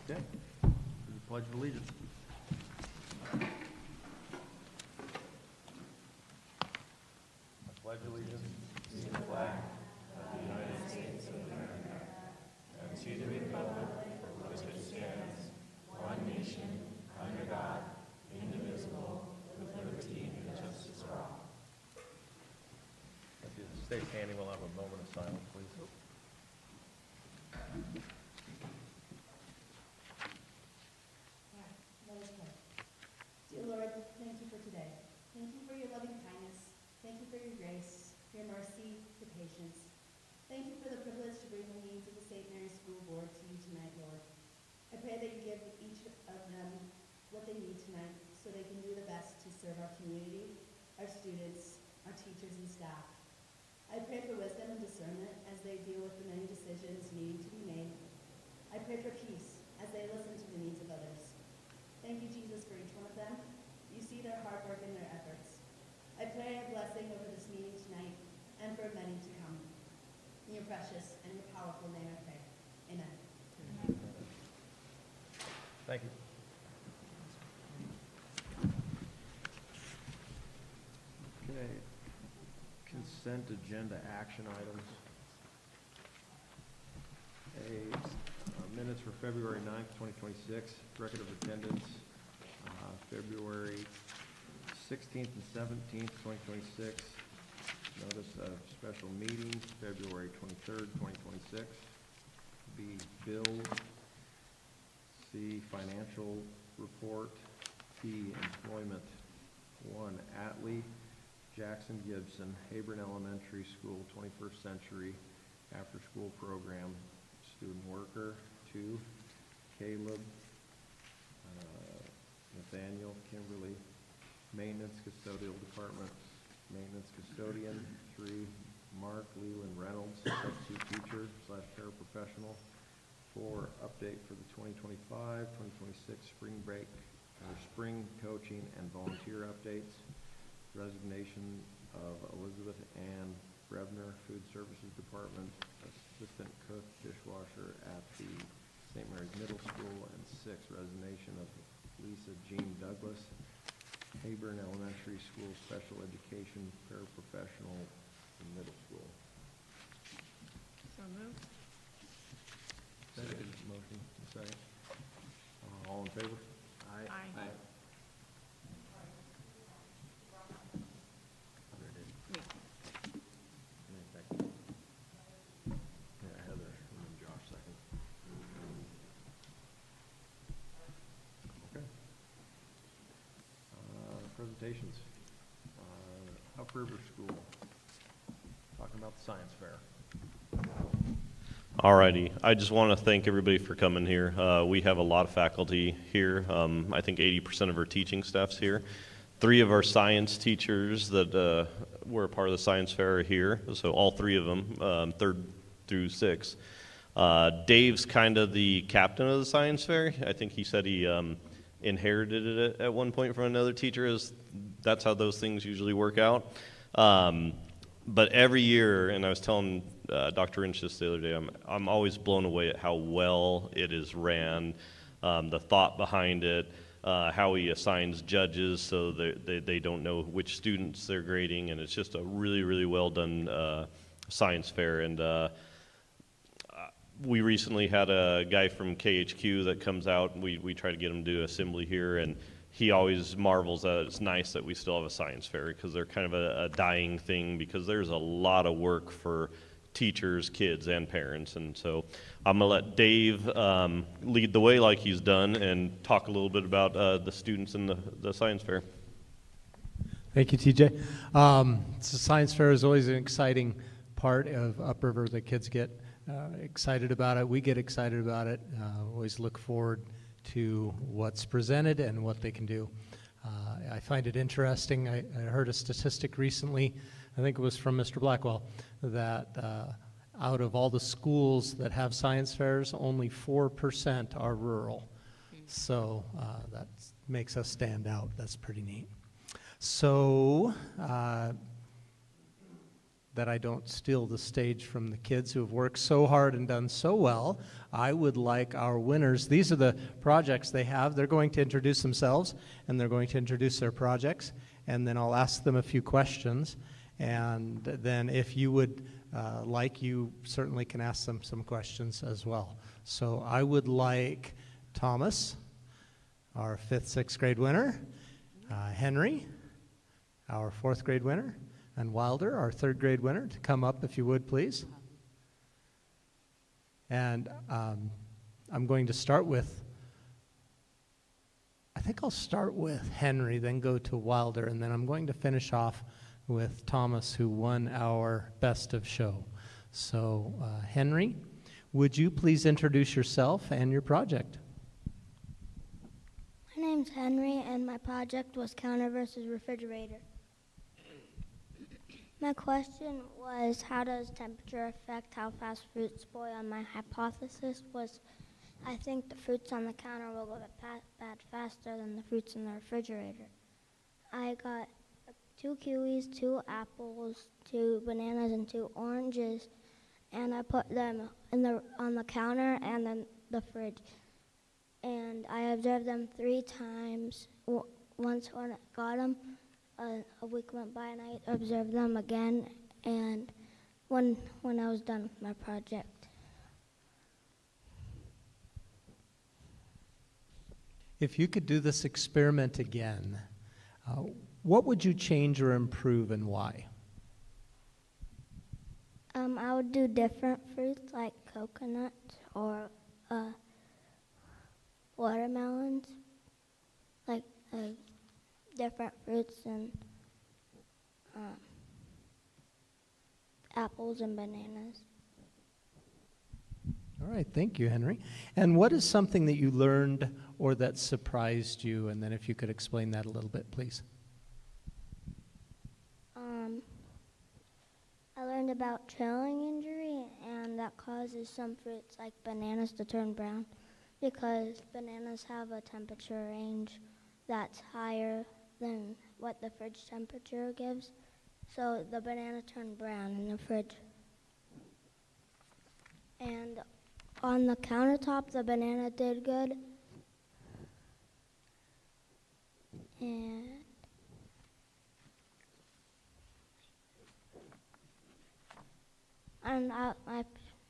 Okay. The Pledge of Allegiance. I pledge allegiance to the flag of the United States of America and to the republic for which it stands, one nation, under God, indivisible, with liberty and justice for all. If you stay standing, we'll have a moment of silence, please. Dear Lord, thank you for today. Thank you for your loving kindness. Thank you for your grace, your mercy, your patience. Thank you for the privilege to bring the needs of the St. Mary's School Board to you tonight, Lord. I pray that you give each of them what they need tonight so they can do the best to serve our community, our students, our teachers, and staff. I pray for wisdom and discernment as they deal with the many decisions needing to be made. I pray for peace as they listen to the needs of others. Thank you, Jesus, for each one of them. You see their hard work and their efforts. I pray a blessing over this meeting tonight and for many to come. In your precious and your powerful name I pray. Amen. Thank you. Okay. Consent agenda action items. Minutes for February 9th, 2026. Record of attendance, February 16th and 17th, 2026. Notice of special meetings, February 23rd, 2026. B, bills. C, financial report. D, employment. 1, Atlee, Jackson Gibson, Habron Elementary School, 21st Century After-School Program, student worker. 2, Caleb, Nathaniel, Kimberly, Maintenance Custodial Department, Maintenance Custodian. 3, Mark Leland Reynolds, substitute teacher / paraprofessional. 4, update for the 2025-2026 spring break or spring coaching and volunteer updates. Resignation of Elizabeth Ann Brebner, Food Services Department, assistant cook, dishwasher at the St. Mary's Middle School. And 6, resignation of Lisa Jean Douglas, Habron Elementary School, special education paraprofessional in middle school. So moved. Second. Motion, second. All in favor? Aye. Me. Second. Yeah, Heather, and then Josh second. Okay. Presentations. Upriver School, talking about the science fair. Alrighty, I just want to thank everybody for coming here. We have a lot of faculty here. I think 80% of our teaching staff's here. 3 of our science teachers that were a part of the science fair are here, so all 3 of them, 3rd through 6th. Dave's kind of the captain of the science fair. I think he said he inherited it at one point from another teacher. That's how those things usually work out. But every year, and I was telling Dr. Inch this the other day, I'm always blown away at how well it is ran, the thought behind it, how he assigns judges so they don't know which students they're grading, and it's just a really, really well done science fair. And we recently had a guy from KHQ that comes out, and we try to get him to do assembly here, and he always marvels that it's nice that we still have a science fair because they're kind of a dying thing because there's a lot of work for teachers, kids, and parents. And so I'm going to let Dave lead the way like he's done and talk a little bit about the students in the science fair. Thank you, TJ. So science fair is always an exciting part of Upriver. The kids get excited about it. We get excited about it. Always look forward to what's presented and what they can do. I find it interesting. I heard a statistic recently, I think it was from Mr. Blackwell, that out of all the schools that have science fairs, only 4% are rural. So that makes us stand out. That's pretty neat. So that I don't steal the stage from the kids who have worked so hard and done so well, I would like our winners, these are the projects they have. They're going to introduce themselves, and they're going to introduce their projects, and then I'll ask them a few questions. And then if you would like, you certainly can ask them some questions as well. So I would like Thomas, our 5th, 6th grade winner, Henry, our 4th grade winner, and Wilder, our 3rd grade winner, to come up if you would, please. And I'm going to start with, I think I'll start with Henry, then go to Wilder, and then I'm going to finish off with Thomas, who won our Best of Show. So, Henry, would you please introduce yourself and your project? My name's Henry, and my project was counter versus refrigerator. My question was, how does temperature affect how fast fruits spoil? And my hypothesis was, I think the fruits on the counter will go bad faster than the fruits in the refrigerator. I got 2 kiwis, 2 apples, 2 bananas, and 2 oranges, and I put them on the counter and then the fridge. And I observed them 3 times. Once when I got them, a week went by and I observed them again, and when I was done with my project. If you could do this experiment again, what would you change or improve, and why? I would do different fruits like coconuts or watermelons, like different fruits and apples and bananas. All right, thank you, Henry. And what is something that you learned or that surprised you? And then if you could explain that a little bit, please. I learned about trailing injury, and that causes some fruits like bananas to turn brown because bananas have a temperature range that's higher than what the fridge temperature gives. So the banana turned brown in the fridge. And on the countertop, the banana did good. And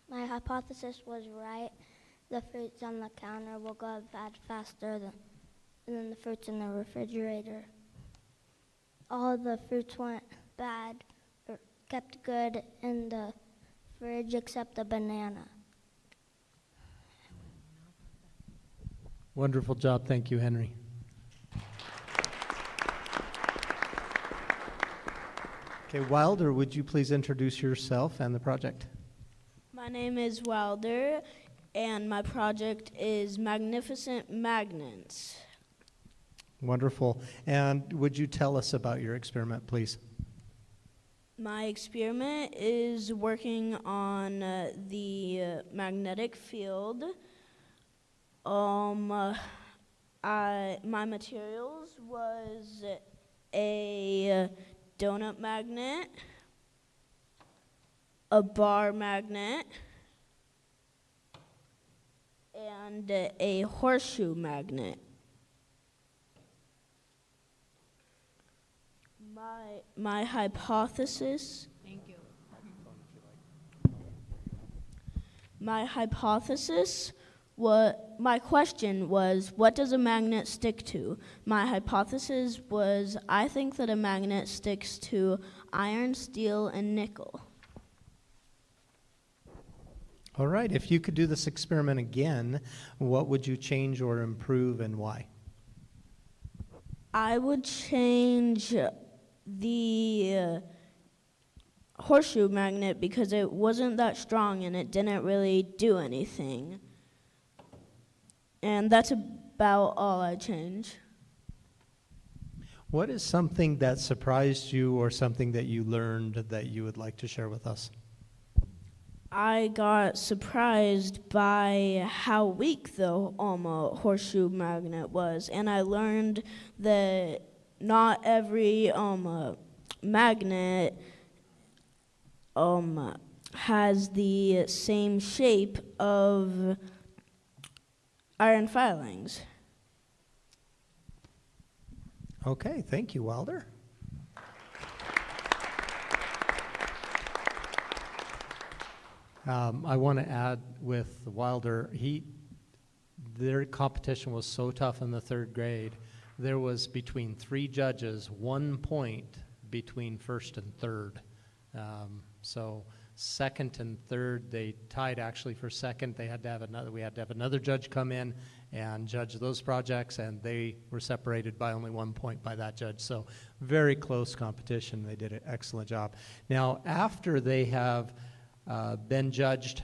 my hypothesis was right. The fruits on the counter will go bad faster than the fruits in the refrigerator. All the fruits went bad or kept good in the fridge except the banana. Wonderful job. Thank you, Henry. Okay, Wilder, would you please introduce yourself and the project? My name is Wilder, and my project is Magnificent Magnets. Wonderful. And would you tell us about your experiment, please? My experiment is working on the magnetic field. My materials was a donut magnet, a bar magnet, and a horseshoe magnet. My hypothesis. Thank you. My hypothesis. My question was, what does a magnet stick to? My hypothesis was, I think that a magnet sticks to iron, steel, and nickel. All right, if you could do this experiment again, what would you change or improve, and why? I would change the horseshoe magnet because it wasn't that strong and it didn't really do anything. And that's about all I change. What is something that surprised you or something that you learned that you would like to share with us? I got surprised by how weak the horseshoe magnet was, and I learned that not every magnet has the same shape of iron filings. Okay, thank you, Wilder. I want to add with Wilder, their competition was so tough in the third grade. There was between 3 judges, 1 point between first and third. So second and third, they tied actually for second. We had to have another judge come in and judge those projects, and they were separated by only 1 point by that judge. So very close competition. They did an excellent job. Now, after they have been judged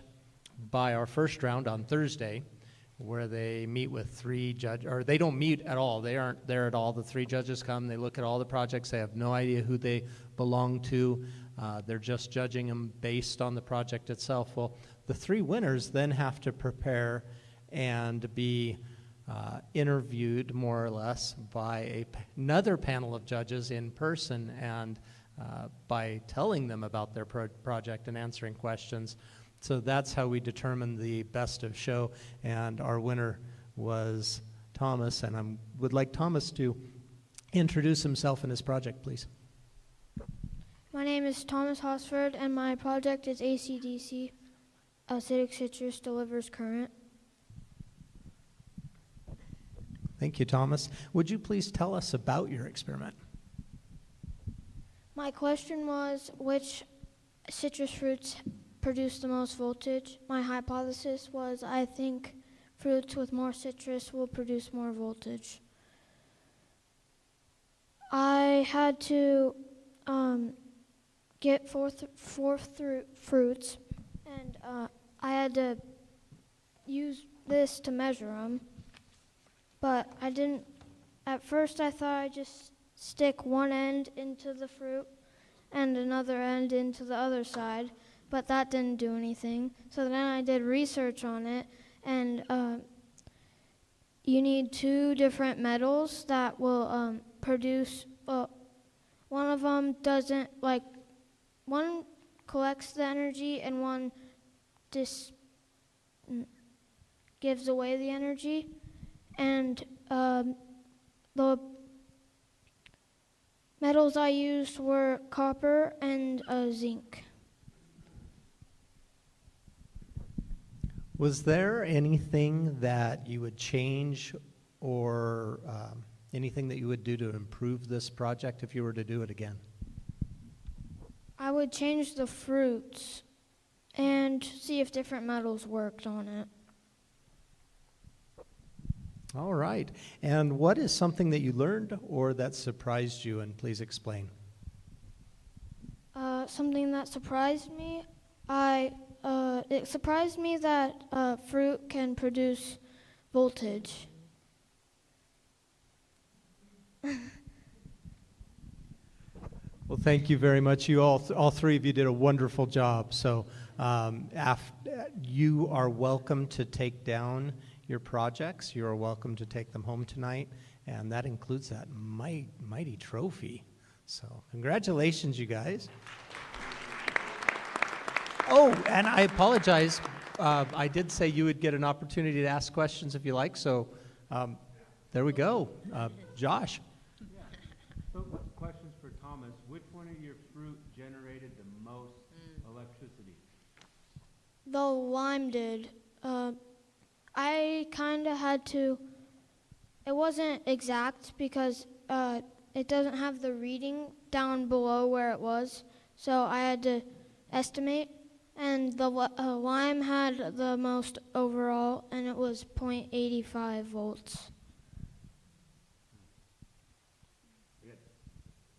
by our first round on Thursday, where they meet with 3 judges, or they don't meet at all. They aren't there at all. The 3 judges come, they look at all the projects. They have no idea who they belong to. They're just judging them based on the project itself. Well, the 3 winners then have to prepare and be interviewed, more or less, by another panel of judges in person, and by telling them about their project and answering questions. So that's how we determined the best of show, and our winner was Thomas, and I would like Thomas to introduce himself and his project, please. My name is Thomas Hosford, and my project is ACDC, Acidic Citrus Delivers Current. Thank you, Thomas. Would you please tell us about your experiment? My question was, which citrus fruits produce the most voltage? My hypothesis was, I think fruits with more citrus will produce more voltage. I had to get four fruits, and I had to use this to measure them, but I didn't. At first I thought I'd just stick one end into the fruit and another end into the other side, but that didn't do anything. So then I did research on it, and you need 2 different metals that will produce, one of them doesn't, one collects the energy and one gives away the energy. And the metals I used were copper and zinc. Was there anything that you would change, or anything that you would do to improve this project if you were to do it again? I would change the fruits and see if different metals worked on it. All right. And what is something that you learned or that surprised you? And please explain. Something that surprised me, it surprised me that fruit can produce voltage. Well, thank you very much. You all 3 of you did a wonderful job. So you are welcome to take down your projects. You are welcome to take them home tonight, and that includes that mighty trophy. So congratulations, you guys. Oh, and I apologize. I did say you would get an opportunity to ask questions if you like, so there we go. Josh. Yeah. So questions for Thomas. Which one of your fruit generated the most electricity? The lime did. I kind of had to, it wasn't exact because it doesn't have the reading down below where it was, so I had to estimate, and the lime had the most overall, and it was 0.85 volts.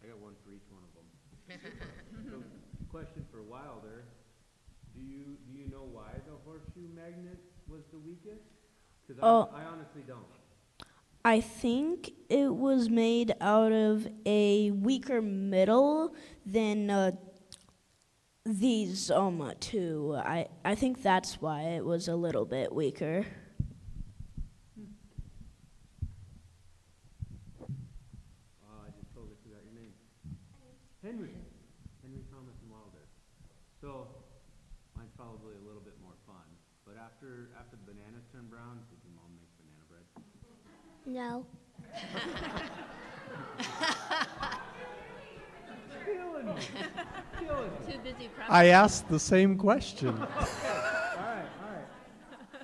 I got one for each one of them. So, question for Wilder. Do you know why the horseshoe magnet was the weakest? Because I honestly don't. I think it was made out of a weaker metal than these 2. I think that's why it was a little bit weaker. I just totally forgot your name. Henry Thomas and Wilder. after the bananas turn brown, did your mom make banana bread? No. Killing me. Killing me. Too busy prepping. I asked the same question. All right.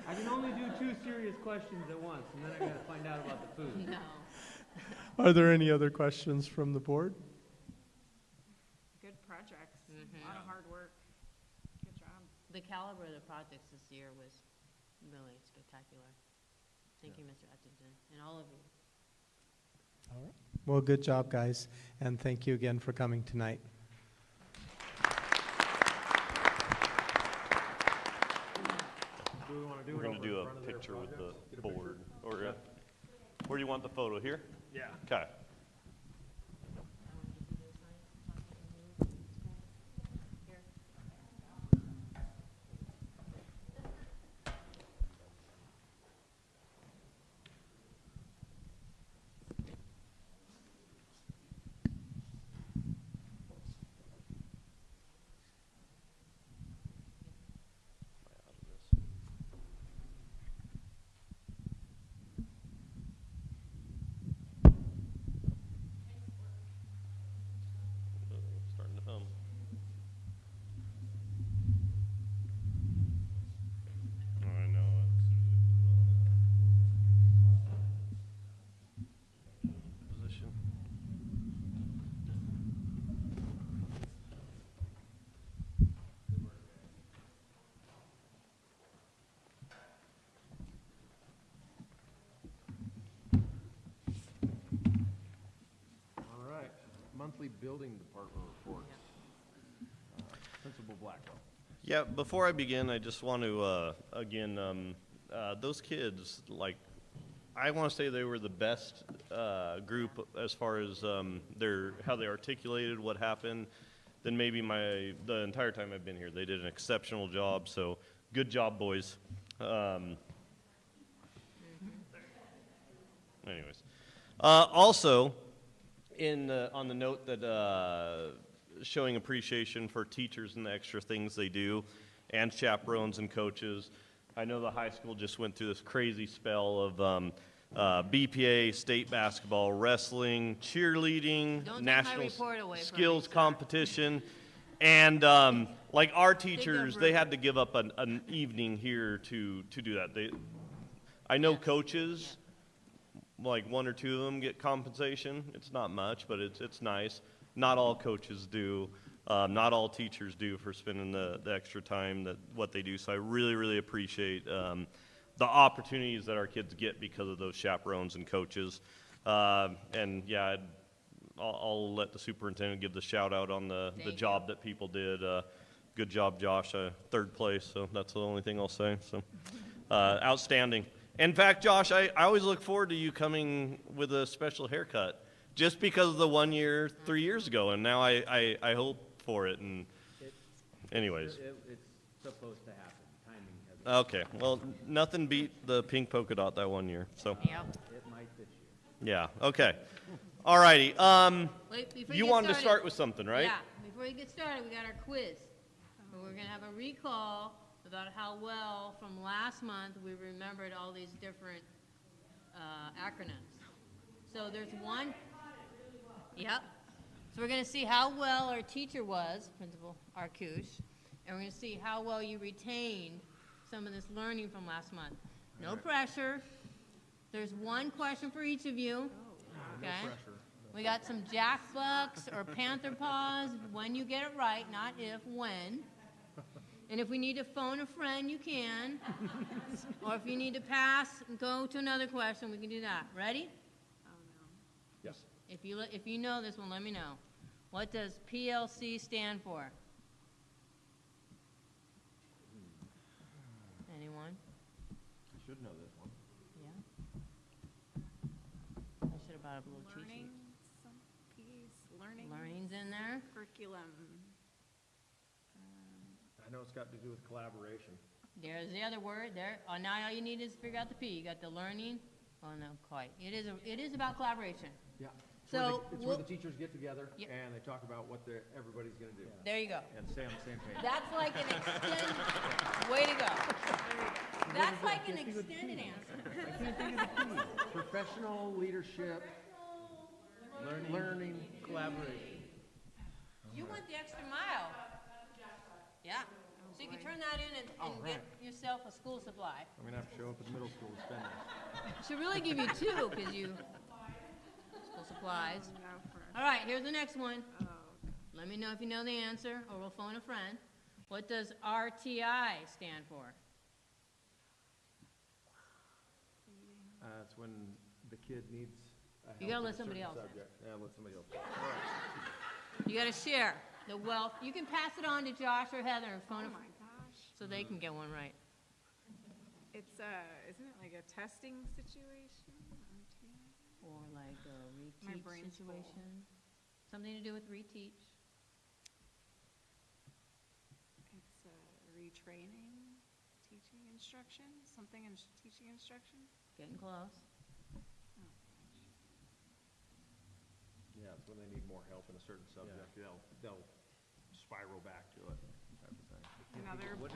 I can only do 2 serious questions at once, and then I gotta find out about the food. No. Are there any other questions from the board? Good projects. A lot of hard work. Good job. The caliber of the projects this year was really spectacular. Thank you, Mr. Ettington, and all of you. All right. Well, good job, guys, and thank you again for coming tonight. Do we want to do We're it going to over do in a front of their picture with projects? the Get a picture? board. Or, where do you want the photo? Here? Yeah. Okay. Starting to hum. Oh, I know. Position. All right, monthly building department reports. Principal Blackwell. Yeah, before I begin, I just want to, again, those kids, like, I want to say they were the best group as far as how they articulated what happened than maybe the entire time I've been here. They did an exceptional job, so good job, boys. Anyways, also, on the note that showing appreciation for teachers and the extra things they do, and chaperones and coaches. I know the high school just went through this crazy spell of BPA, state basketball, wrestling, cheerleading, Don't take my national report away from skills me, sir. competition, and like our teachers, they had to give up an evening here to do that. I know coaches. Like 1 or 2 of them get compensation. It's not much, but it's nice. Not all coaches do. Not all teachers do for spending the extra time what they do. So I really, really appreciate the opportunities that our kids get because of those chaperones and coaches. And yeah, I'll let the superintendent give the shout out on the job that people did. Good job, Josh. 3rd place. So that's the only thing I'll say. So outstanding. In fact, Josh, I always look forward to you coming with a special haircut, just because of the 1 year, 3 years ago, and now I hope for it. And anyways, It's supposed to happen. Timing has. okay. Well, nothing beat the pink polka dot that 1 year. So Yep. It might this year. yeah. Okay. All righty. Wait, before You get wanted to started- start with something, right? Yeah, before you get started, we got our quiz. So we're gonna have a recall about how well from last month we remembered all these different acronyms. So there's one. Yep. So we're gonna see how well our teacher was, Principal Arcouche, and we're gonna see how well you retained some of this learning from last month. No pressure. There's one question for each of you. Okay. We got some jack bucks or panther paws when you get it right, not if, when. And if we need to phone a friend, you can. Or if you need to pass and go to another question, we can do that. Ready? Oh, no. Yes. If you know this one, let me know. What does PLC stand for? Anyone? I should know this one. Yeah. I should have brought up a little cheat Learning, sheet. some piece, learning. Learning's in there. Curriculum. I know it's got to do with collaboration. There's the other word there. Oh, now all you need is figure out the P. You got the learning. Oh, no, quite. It is about collaboration. Yeah. So, It's where we'll- the teachers get together Yep. and they talk about what everybody's gonna do. there you go. And stay on the same page. That's like an extended, way to go. That's like an extended answer. I can't think of the key. Professional leadership, learning, collaboration. You went the extra mile. Yeah. So you can turn that in and get yourself a school supply. I'm gonna have to show up at the middle school to spend this. Should really give you two, because you, school supplies. All right, here's the next one. Let me know if you know the answer, or we'll phone a friend. What does RTI stand for? It's when the kid needs a You gotta help let with a somebody certain else subject. Yeah, let somebody else. You gotta share the wealth. You can pass it on to Josh or Heather and phone Oh a my gosh. so they can get one right. It's, isn't it like a testing situation? Or like a My reteach brain's full. situation. Something to do with reteach. It's retraining, teaching instruction, something in teaching instruction? Getting close. Yeah, it's when they need more help in a certain subject. They'll spiral back to it, type of thing.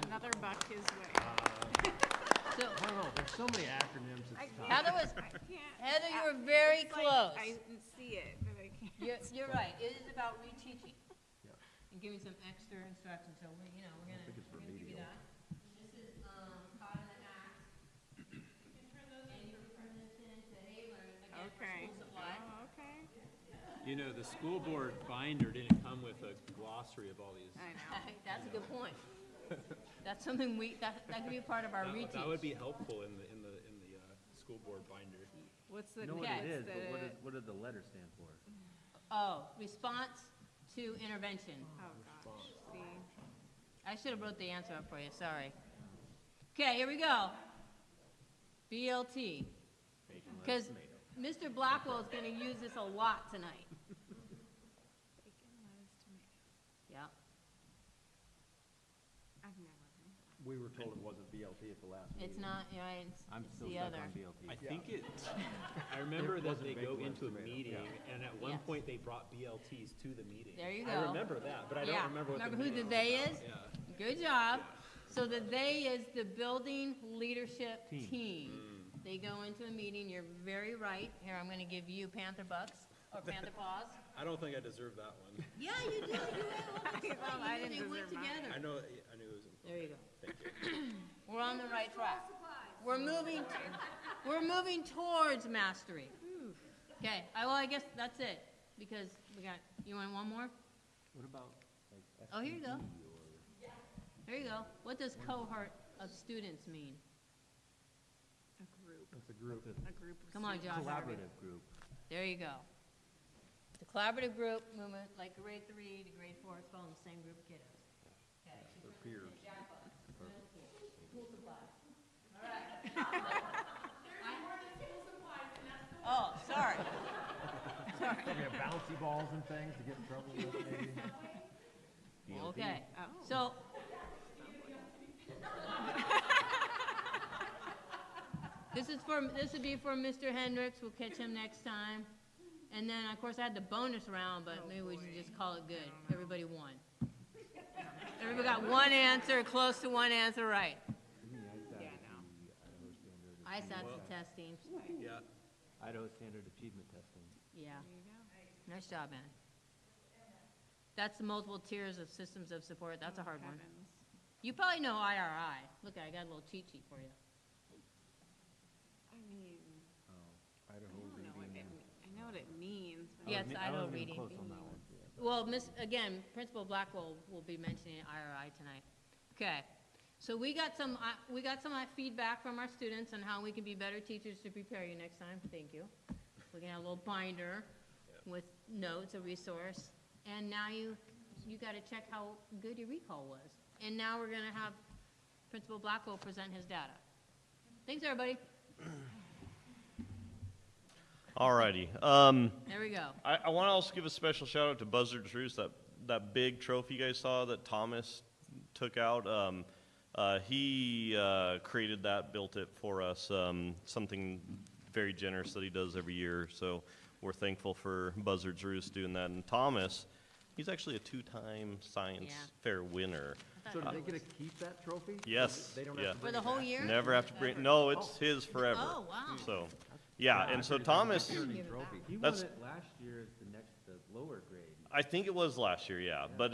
Another buck his way. So, I don't know, there's so many acronyms, I it's tough. Heather was, I can't. Heather, you were very It's like close. I see it, but I can't. You're right. It is about reteaching. Yeah. And giving some extra instruction, so we're gonna think it's give you remedial. that. This is, caught in the act. You can turn those in, you can turn this into Hayler, again, for Okay. school supply. Oh, okay. You know, the school board binder didn't come with a glossary of all these. I know. That's a good point. That's something that could be a part of our reteach. That would be helpful in the school board binder. What's the, know what it is, What did the letter stand for? Oh, response to intervention. oh gosh, see. I should have wrote the answer up for you, sorry. Okay, here we go. BLT. Because Mr. Blackwell is gonna use this a lot tonight. Bacon, lettuce, tomato. Yeah. I've never heard that. We were told it wasn't BLT at the last meeting. It's not, right, I'm it's still the stuck other. on BLT. I think I remember It that wasn't they go bacon, into a tomato. meeting, Yeah. and at one Yes. point they brought BLTs to the meeting. There you I go. remember that, but I Yeah. don't remember what the Remember who the name they was. is? Yeah. Good job. So the they is the building leadership team. They go into a meeting, you're very right. Here, I'm gonna give you Panther Bucks, or Panther Paws. I don't think I deserve that one. Yeah, you do, I didn't They went deserve mine. together. I knew it was important. There you go. Thank you. We're on the right track. We're moving towards mastery. Okay, well, I guess that's it, because you want one more? What about, like, Oh, here you go. SPE Here you go. What does cohort of students mean? A group, It's a group. a group of Come on, or Josh. collaborative group? There you go. The collaborative group movement, like grade 3 to grade 4, it's called the same group of kiddos. Okay. They're peers. School supplies. All right. Oh, sorry. We have bouncy balls and things to get in trouble with, maybe. Okay. Oh. So. This would be for Mr. Hendricks. We'll catch him next time. And then, of course, I had the bonus round, but maybe we should just call it good. Everybody won. Everybody got one answer, close to one answer right. Yeah, no. ISAT's the testing. Yeah. Idaho Standard Achievement Testing. Yeah. There you go. Nice job, man. That's the multiple tiers of systems of support. That's a hard one. Heavens. You probably know IRI. Look, I got a little cheat sheet for you. I mean, Idaho I don't know what reading. I know what it means, but. Yeah, it's I Idaho wasn't even reading. close on that one. Well, again, Principal Blackwell will be mentioning IRI tonight. Okay, so we got some feedback from our students on how we can be better teachers to prepare you next time. Thank you. We're gonna have a little binder with notes, a resource, and now you got to check how good your recall was. And now we're gonna have Principal Blackwell present his data. Thanks, everybody. Alrighty. There we go. I want to also give a special shout out to Buzzard's Roost, that big trophy you guys saw that Thomas took out. He created that, built it for us, something very generous that he does every year. So we're thankful for Buzzard's Roost doing that. And Thomas, he's actually a 2-time science fair winner. So do they get to keep that trophy? Yes, They don't yeah. have to For bring the it whole back? year? Never have to bring, no, it's his forever. Oh, wow. So, yeah, and so Thomas, Trophy. He won That's- it last year as the lower grade. I think it was last year, yeah. But,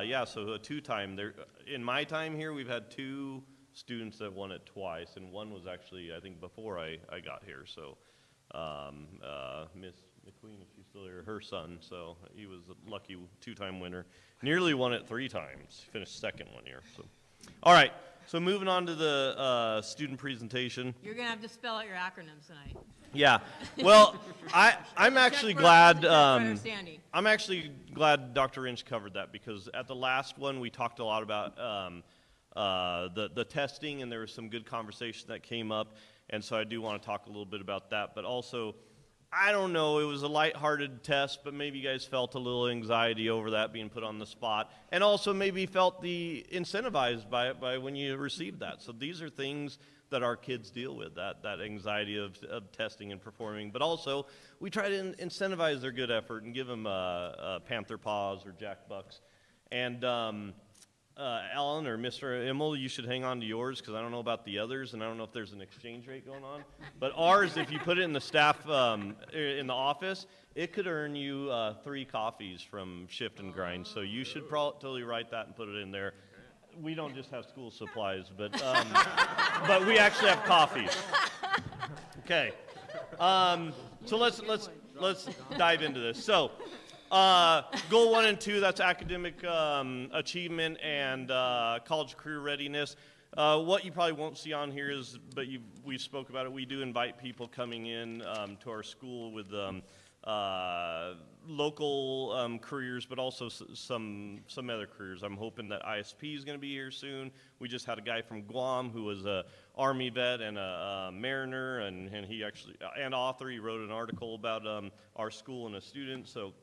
yeah, so a 2-time. There, in my time here, we've had 2 students that won it twice, and one was actually, I think, before I got here. So, Miss McQueen, if she's still here, her son, so he was a lucky 2-time winner. Nearly won it 3 times, finished second one year, so. All right, so moving on to the student presentation. You're gonna have to spell out your acronyms tonight. Yeah, well, I'm actually Check for- glad, check for understanding. I'm actually glad Dr. Lynch covered that, because at the last one, we talked a lot about the testing, and there was some good conversation that came up, and so I do want to talk a little bit about that, but also, I don't know, it was a lighthearted test, but maybe you guys felt a little anxiety over that being put on the spot, and also maybe felt incentivized by it by when you received that. So these are things that our kids deal with, that anxiety of testing and performing, but also we try to incentivize their good effort and give them Panther Paws or Jack Bucks. And Alan or Mr. Immel, you should hang on to yours, because I don't know about the others, and I don't know if there's an exchange rate going on. But ours, if you put it in the staff, in the office, it could earn you 3 coffees from Shift and Grind. So you should totally write that and put it in there. We don't just have school supplies, but we actually have coffees. Okay. So let's dive into this. So. Goal 1 and 2, that's academic achievement and college career readiness. What you probably won't see on here is, but we spoke about it, we do invite people coming in to our school with local careers, but also some other careers. I'm hoping that ISP is going to be here soon. We just had a guy from Guam who was a Army vet and a mariner, and he actually, and author, he wrote an article about our school and a student, so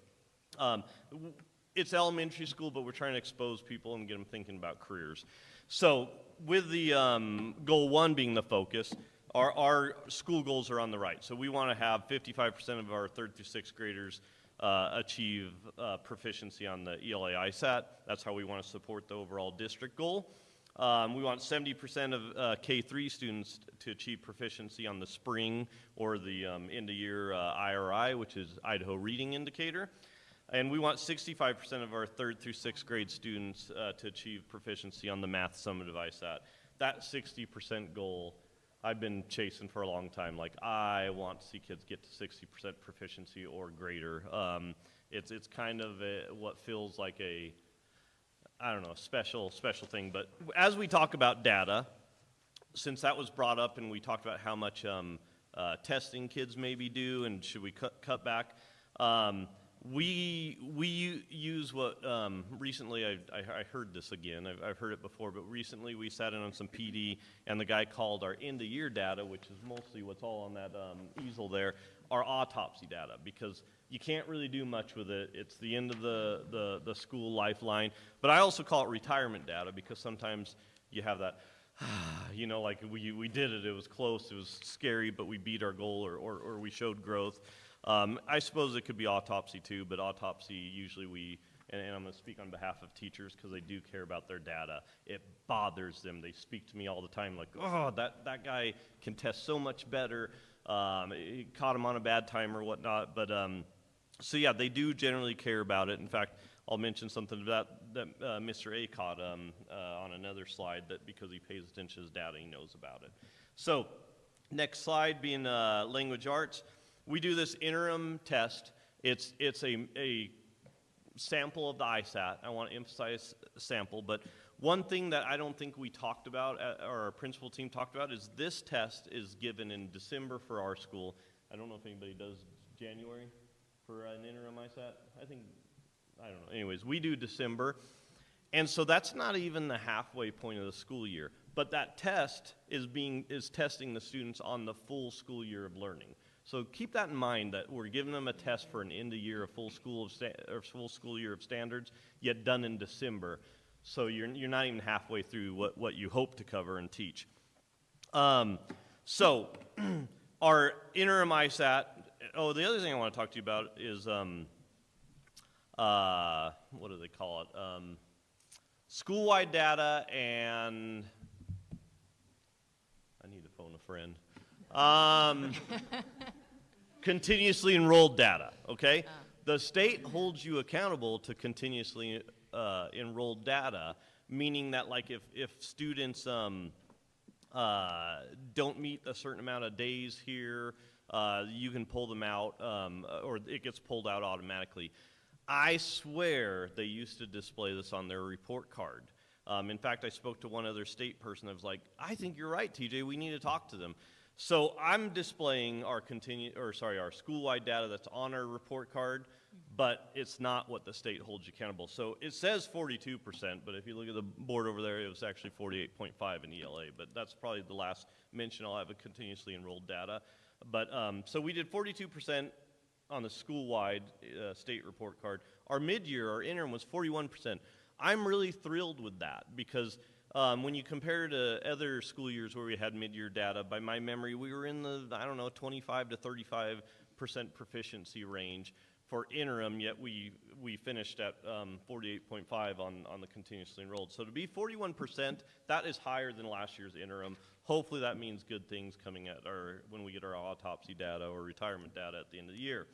it's elementary school, but we're trying to expose people and get them thinking about careers. So with the goal 1 being the focus, our school goals are on the right. So we want to have 55% of our 3rd through 6th graders achieve proficiency on the ELA ISAT. That's how we want to support the overall district goal. We want 70% of K-3 students to achieve proficiency on the spring or the end-of-year IRI, which is Idaho Reading Indicator. And we want 65% of our 3rd through 6th grade students to achieve proficiency on the Math Summative ISAT. That 60% goal, I've been chasing for a long time. Like, I want to see kids get to 60% proficiency or greater. It's kind of what feels like a special thing. But as we talk about data, since that was brought up and we talked about how much testing kids maybe do and should we cut back, we use what recently I heard this again. I've heard it before, but recently we sat in on some PD, and the guy called our end-of-year data, which is mostly what's all on that easel there, our autopsy data, because you can't really do much with it. It's the end of the school lifeline. But I also call it retirement data, because sometimes you have that, like we did it. It was close. It was scary, but we beat our goal, or we showed growth. I suppose it could be autopsy too, but autopsy usually and I'm going to speak on behalf of teachers because they do care about their data. It bothers them. They speak to me all the time like, oh, that guy can test so much better. He caught him on a bad time or whatnot. But so yeah, they do generally care about it. In fact, I'll mention something about that Mr. A caught on another slide, that because he pays attention to his data, he knows about it. So next slide being language arts. We do this interim test. It's a sample of the ISAT. I want to emphasize sample, but one thing that I don't think we talked about, or our principal team talked about, is this test is given in December for our school. I don't know if anybody does January for an interim ISAT. I don't know. Anyways, we do December. And so that's not even the halfway point of the school year. But that test is testing the students on the full school year of learning. So keep that in mind, that we're giving them a test for an end of year, a full school year of standards, yet done in December. So you're not even halfway through what you hope to cover and teach. So our interim ISAT, the other thing I want to talk to you about is, what do they call it? School-wide data and, I need to phone a friend. Continuously enrolled data, okay? The state holds you accountable to continuously enrolled data, meaning that like if students don't meet a certain amount of days here, you can pull them out, or it gets pulled out automatically. I swear they used to display this on their report card. In fact, I spoke to one other state person that was like, I think you're right, TJ, we need to talk to them. So I'm displaying our our school-wide data that's on our report card, but it's not what the state holds you accountable. So it says 42%, but if you look at the board over there, it was actually 48.5 in ELA, but that's probably the last mention I'll have of continuously enrolled data. But so we did 42% on the school-wide state report card. Our mid-year, our interim was 41%. I'm really thrilled with that because when you compare to other school years where we had mid-year data, by my memory, we were in the, 25 to 35% proficiency range for interim, yet we finished at 48.5 on the continuously enrolled. So to be 41%, that is higher than last year's interim. Hopefully that means good things coming at when we get our autopsy data or retirement data at the end of the year.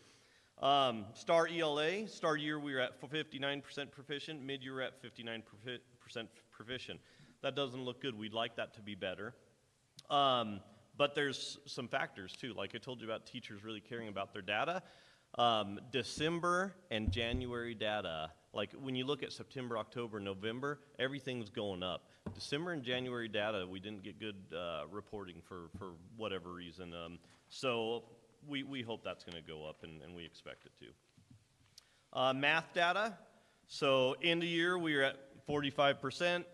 STAR ELA, STAR year we were at 59% proficient, mid-year we're at 59% proficient. That doesn't look good. We'd like that to be better. But there's some factors too, like I told you about teachers really caring about their data. December and January data, like when you look at September, October, November, everything's going up. December and January data, we didn't get good reporting for whatever reason. So we hope that's going to go up, and we expect it to. Math data, so end of year we were at 45%. I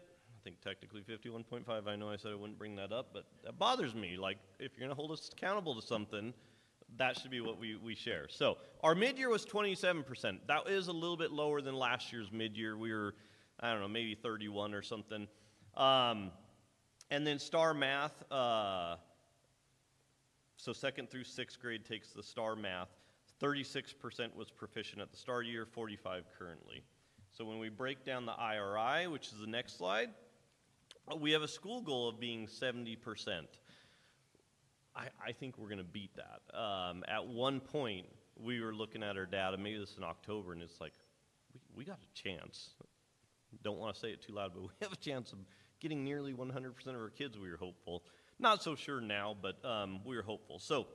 think technically 51.5. I know I said I wouldn't bring that up, but that bothers me. Like, if you're going to hold us accountable to something, that should be what we share. So our mid-year was 27%. That is a little bit lower than last year's mid-year. We were, I don't know, maybe 31 or something. And then STAR Math, so second through sixth grade takes the STAR Math. 36% was proficient at the STAR year, 45 currently. So when we break down the IRI, which is the next slide, we have a school goal of being 70%. I think we're going to beat that. At one point, we were looking at our data, maybe this is in October, and it's like, we got a chance. Don't want to say it too loud, but we have a chance of getting nearly 100% of our kids, we were hopeful. Not so sure now, but we were hopeful. So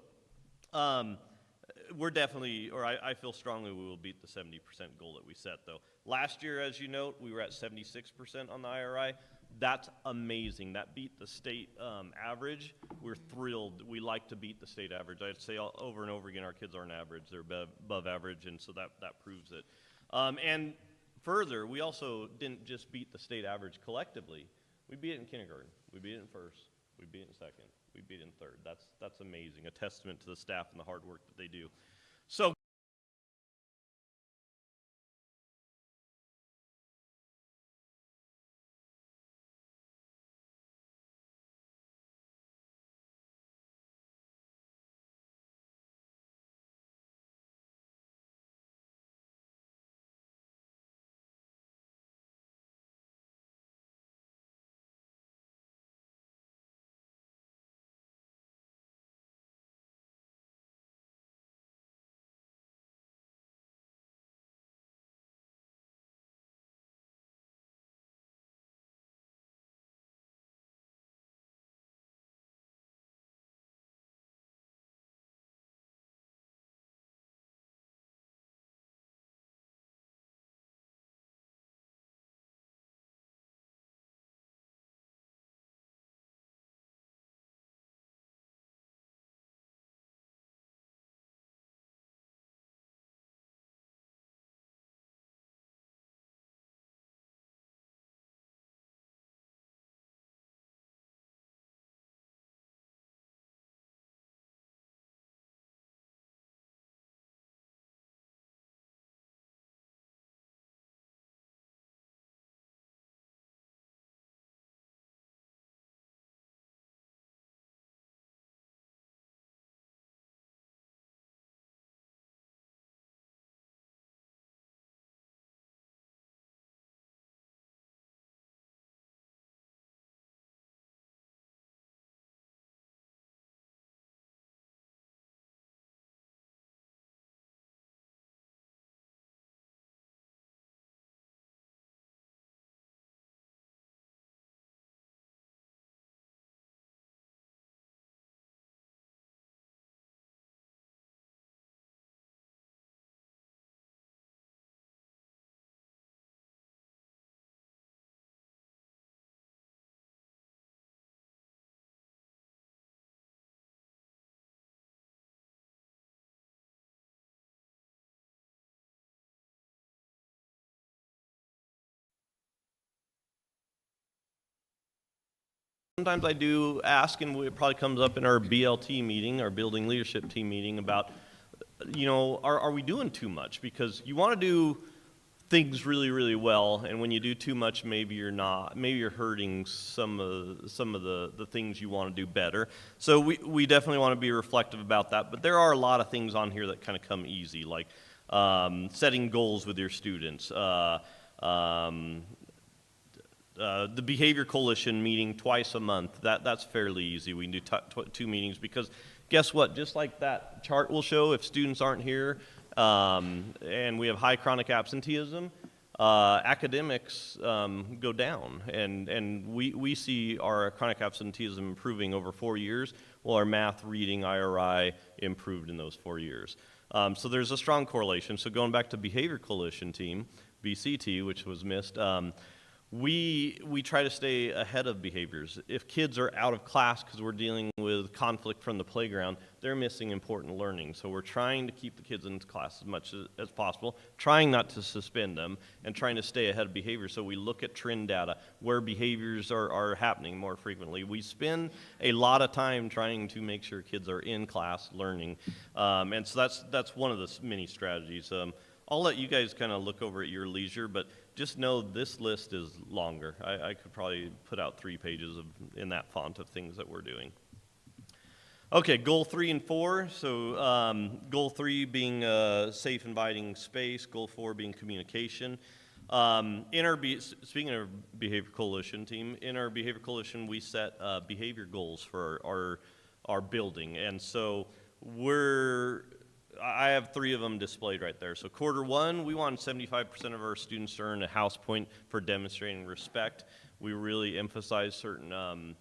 we're definitely, or I feel strongly we will beat the 70% goal that we set, though. Last year, as you note, we were at 76% on the IRI. That's amazing. That beat the state average. We're thrilled. We like to beat the state average. I'd say over and over again, our kids aren't average. They're above average, and so that proves it. And further, we also didn't just beat the state average collectively. We beat it in kindergarten. We beat it in first. We beat it in second. We beat it in third. That's amazing. A testament to the staff and the hard work that they do. So sometimes I do ask, and it probably comes up in our BLT meeting, our building leadership team meeting, about, you know, are we doing too much? Because you want to do things really, really well, and when you do too much, maybe you're not. Maybe you're hurting some of the things you want to do better. So we definitely want to be reflective about that. But there are a lot of things on here that kind of come easy, like setting goals with your students. The Behavior Coalition meeting twice a month, that's fairly easy. We can do two meetings because guess what? Just like that chart will show, if students aren't here and we have high chronic absenteeism, academics go down. And we see our chronic absenteeism improving over 4 years, while our math, reading, IRI improved in those 4 years. So there's a strong correlation. So going back to Behavior Coalition team, BCT, which was missed, we try to stay ahead of behaviors. If kids are out of class because we're dealing with conflict from the playground, they're missing important learning. So we're trying to keep the kids in class as much as possible, trying not to suspend them, and trying to stay ahead of behavior. So we look at trend data, where behaviors are happening more frequently. We spend a lot of time trying to make sure kids are in class learning. And so that's one of the many strategies. I'll let you guys kind of look over at your leisure, but just know this list is longer. I could probably put out 3 pages in that font of things that we're doing. Okay, goal 3 and 4. So goal 3 being safe, inviting space. Goal 4 being communication. Speaking of Behavior Coalition team, in our Behavior Coalition, we set behavior goals for our building. And so I have 3 of them displayed right there. So quarter 1, we want 75% of our students to earn a house point for demonstrating respect. We really emphasize certain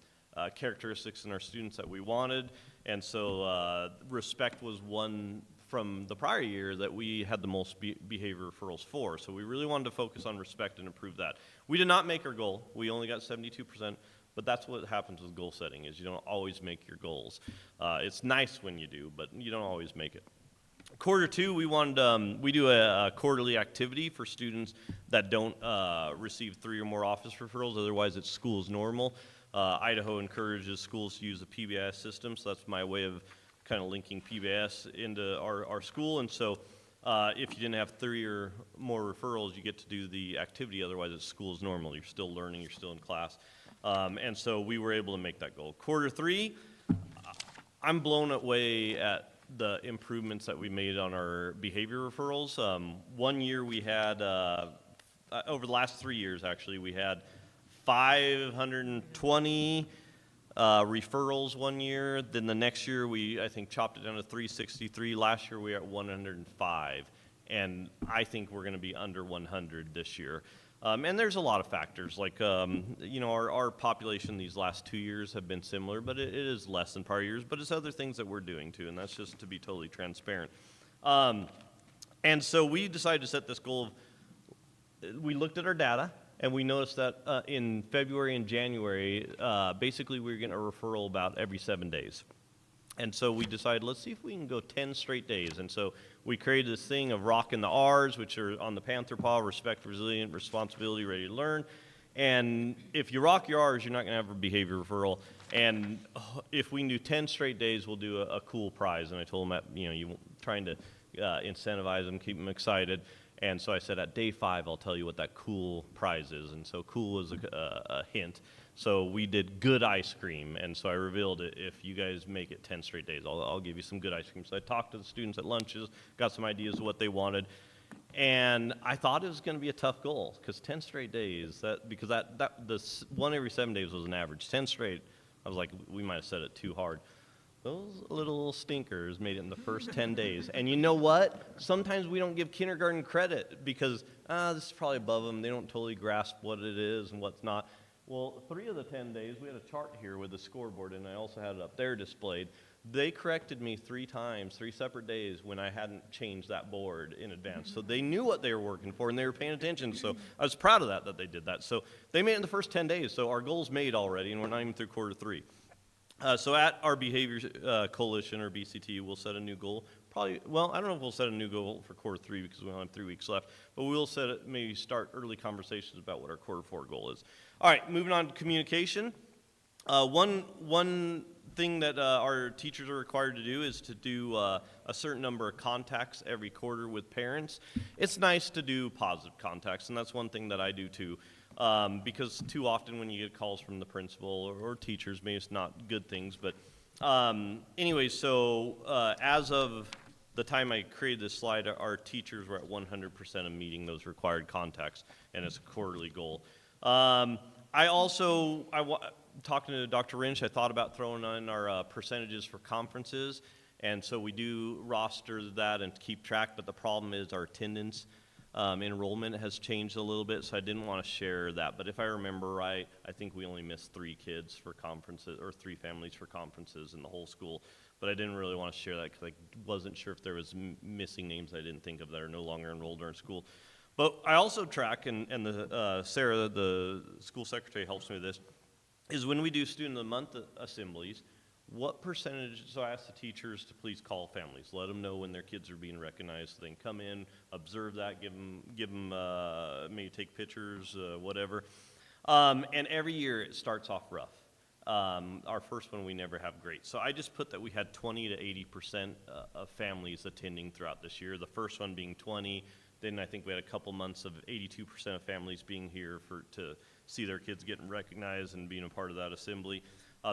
characteristics in our students that we wanted. And so respect was one from the prior year that we had the most behavior referrals for. So we really wanted to focus on respect and improve that. We did not make our goal. We only got 72%. But that's what happens with goal setting, is you don't always make your goals. It's nice when you do, but you don't always make it. Quarter 2, we do a quarterly activity for students that don't receive 3 or more office referrals. Otherwise, it's school as normal. Idaho encourages schools to use the PBIS system, so that's my way of kind of linking PBIS into our school. And so if you didn't have 3 or more referrals, you get to do the activity. Otherwise, it's school as normal. You're still learning. You're still in class. And so we were able to make that goal. Quarter 3, I'm blown away at the improvements that we made on our behavior referrals. One year we had, over the last 3 years actually, we had 520 referrals one year. Then the next year I think chopped it down to 363. Last year we were at 105. And I think we're going to be under 100 this year. And there's a lot of factors, like, you know, our population these last 2 years have been similar, but it is less than prior years, but it's other things that we're doing too, and that's just to be totally transparent. And so we decided to set this goal we looked at our data, and we noticed that in February and January, basically we were getting a referral about every 7 days. And so we decided, let's see if we can go 10 straight days. And so we created this thing of rocking the R's, which are on the Panther Paw: respect, resilient, responsibility, ready to learn. And if you rock your R's, you're not going to have a behavior referral. And if we can do 10 straight days, we'll do a cool prize. And I told them that, you know, you trying to incentivize them, keep them excited. And so I said, at day 5, I'll tell you what that cool prize is. And so cool is a hint. So we did good ice cream, and so I revealed it. If you guys make it 10 straight days, I'll give you some good ice cream. So I talked to the students at lunches, got some ideas of what they wanted, and I thought it was going to be a tough goal, because 10 straight days, because the 1 every 7 days was an average. 10 straight, I was like, we might have set it too hard. Those little stinkers made it in the first 10 days. And you know what? Sometimes we don't give kindergarten credit because, this is probably above them. They don't totally grasp what it is and what's not. Well, 3 of the 10 days, we had a chart here with a scoreboard, and I also had it up there displayed. They corrected me 3 times, 3 separate days, when I hadn't changed that board in advance. So they knew what they were working for, and they were paying attention. So I was proud of that they did that. So they made it in the first 10 days. So our goal's made already, and we're not even through quarter 3. So at our Behavior Coalition, or BCT, we'll set a new goal. Probably, well, I don't know if we'll set a new goal for quarter 3 because we only have 3 weeks left, but we'll set it, maybe start early conversations about what our quarter 4 goal is. All right, moving on to communication. One thing that our teachers are required to do is to do a certain number of contacts every quarter with parents. It's nice to do positive contacts, and that's one thing that I do too. Because too often when you get calls from the principal or teachers, maybe it's not good things, but anyway, so as of the time I created this slide, our teachers were at 100% of meeting those required contacts, and it's a quarterly goal. Talking to Dr. Rinch, I thought about throwing in our percentages for conferences, and so we do roster that and keep track, but the problem is our attendance enrollment has changed a little bit, so I didn't want to share that. But if I remember right, I think we only missed 3 kids for conferences, or 3 families for conferences in the whole school. But I didn't really want to share that because I wasn't sure if there was missing names I didn't think of that are no longer enrolled in our school. But I also track, and Sarah, the school secretary, helps me with this, is when we do Student of the Month assemblies, what percentage, so I ask the teachers to please call families, let them know when their kids are being recognized, so they can come in, observe that, give them maybe take pictures, whatever. And every year it starts off rough. Our first one we never have great. So I just put that we had 20 to 80% of families attending throughout this year, the first one being 20, then I think we had a couple months of 82% of families being here to see their kids getting recognized and being a part of that assembly.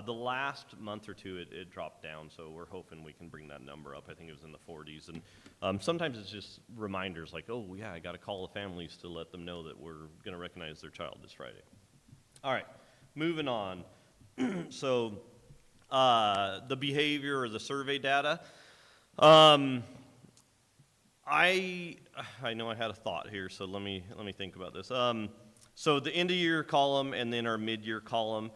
The last month or two, it dropped down, so we're hoping we can bring that number up. I think it was in the 40s. And sometimes it's just reminders like, oh, yeah, I got to call the families to let them know that we're going to recognize their child this Friday. All right, moving on. So the behavior or the survey data. I know I had a thought here, so let me think about this. So the end of year column and then our mid-year column.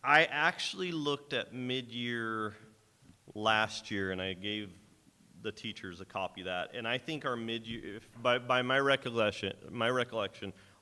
I actually looked at mid-year last year, and I gave the teachers a copy of that. And I think our mid-year, by my recollection,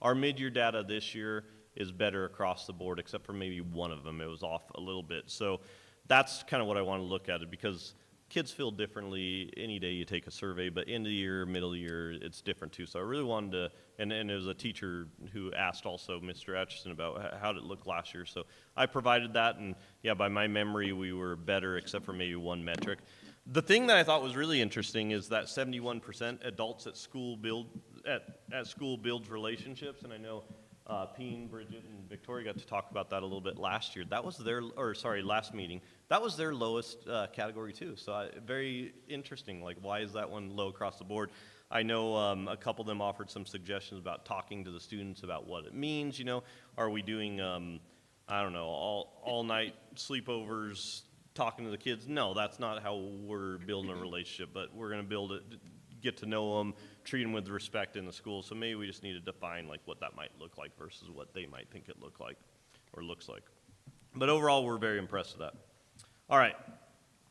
our mid-year data this year is better across the board, except for maybe one of them. It was off a little bit. So that's kind of what I want to look at it, because kids feel differently any day you take a survey, but end of the year, middle of the year, it's different too. So I really wanted to, and there was a teacher who asked also Mr. Atchison about how did it look last year. So I provided that, and yeah, by my memory, we were better except for maybe one metric. The thing that I thought was really interesting is that 71% adults at school builds relationships, and I know Peen, Bridget, and Victoria got to talk about that a little bit last year. That was last meeting. That was their lowest category too. So very interesting. Like, why is that one low across the board? I know a couple of them offered some suggestions about talking to the students about what it means. You know, are we doing I don't know, all night sleepovers, talking to the kids? No, that's not how we're building a relationship. But we're going to build it. Get to know them, treat them with respect in the school. So maybe we just need to define like what that might look like versus what they might think it look like or looks like. But overall, we're very impressed with that. All right,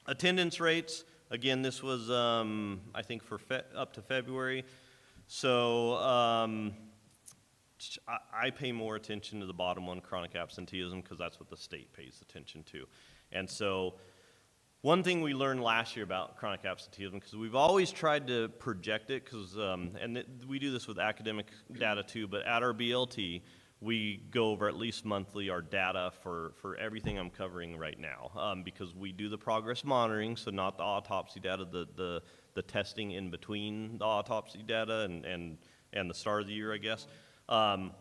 attendance rates. Again, this was I think for up to February. So I pay more attention to the bottom one, chronic absenteeism, because that's what the state pays attention to. And so one thing we learned last year about chronic absenteeism, because we've always tried to project it, because we do this with academic data too, but at our BLT, we go over at least monthly our data for everything I'm covering right now, because we do the progress monitoring, so not the autopsy data, the testing in between the autopsy data and the start of the year, I guess.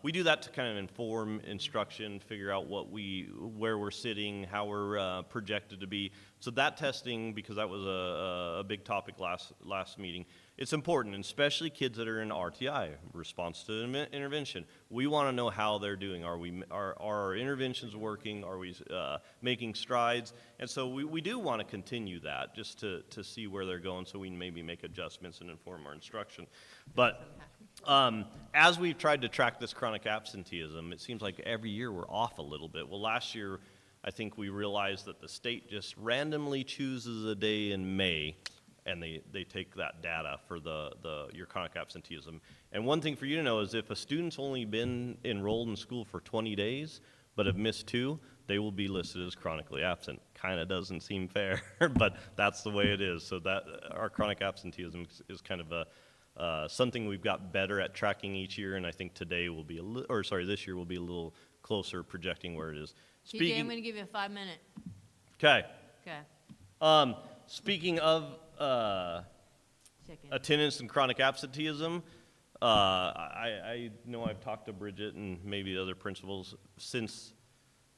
We do that to kind of inform instruction, figure out where we're sitting, how we're projected to be. So that testing, because that was a big topic last meeting, it's important, and especially kids that are in RTI, response to intervention. We want to know how they're doing. Are our interventions working? Are we making strides? And so we do want to continue that just to see where they're going, so we can maybe make adjustments and inform our instruction. But as we've tried to track this chronic absenteeism, it seems like every year we're off a little bit. Well, last year, I think we realized that the state just randomly chooses a day in May, and they take that data for your chronic absenteeism. And one thing for you to know is if a student's only been enrolled in school for 20 days, but have missed 2, they will be listed as chronically absent. Kind of doesn't seem fair, but that's the way it is. So that our chronic absenteeism is kind of something we've got better at tracking each year, and I think this year will be a little closer projecting where it is. TJ, I'm gonna give you a 5-minute. Okay. Okay. Speaking of Second. attendance and chronic absenteeism, I know I've talked to Bridget and maybe other principals since,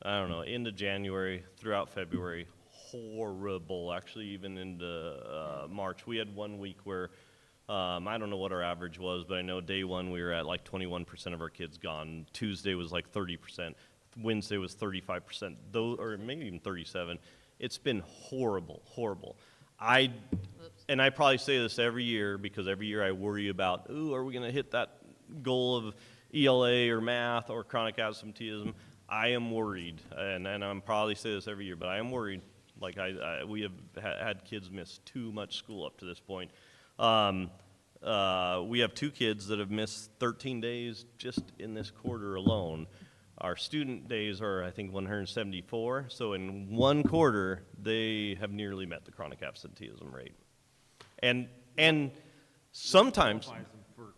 I don't know, end of January, throughout February. Horrible, actually, even into March. We had 1 week where, I don't know what our average was, but I know day one we were at like 21% of our kids gone. Tuesday was like 30%. Wednesday was 35%, or maybe even 37. It's been horrible, horrible. And I probably say this every year because every year I worry about, ooh, are we going to hit that goal of ELA or math or chronic absenteeism? I am worried, and I'm probably say this every year, but I am worried. Like we have had kids miss too much school up to this point. We have 2 kids that have missed 13 days just in this quarter alone. Our student days are, I think, 174. So in 1 quarter, they have nearly met the chronic absenteeism rate. And sometimes, Qualifies them for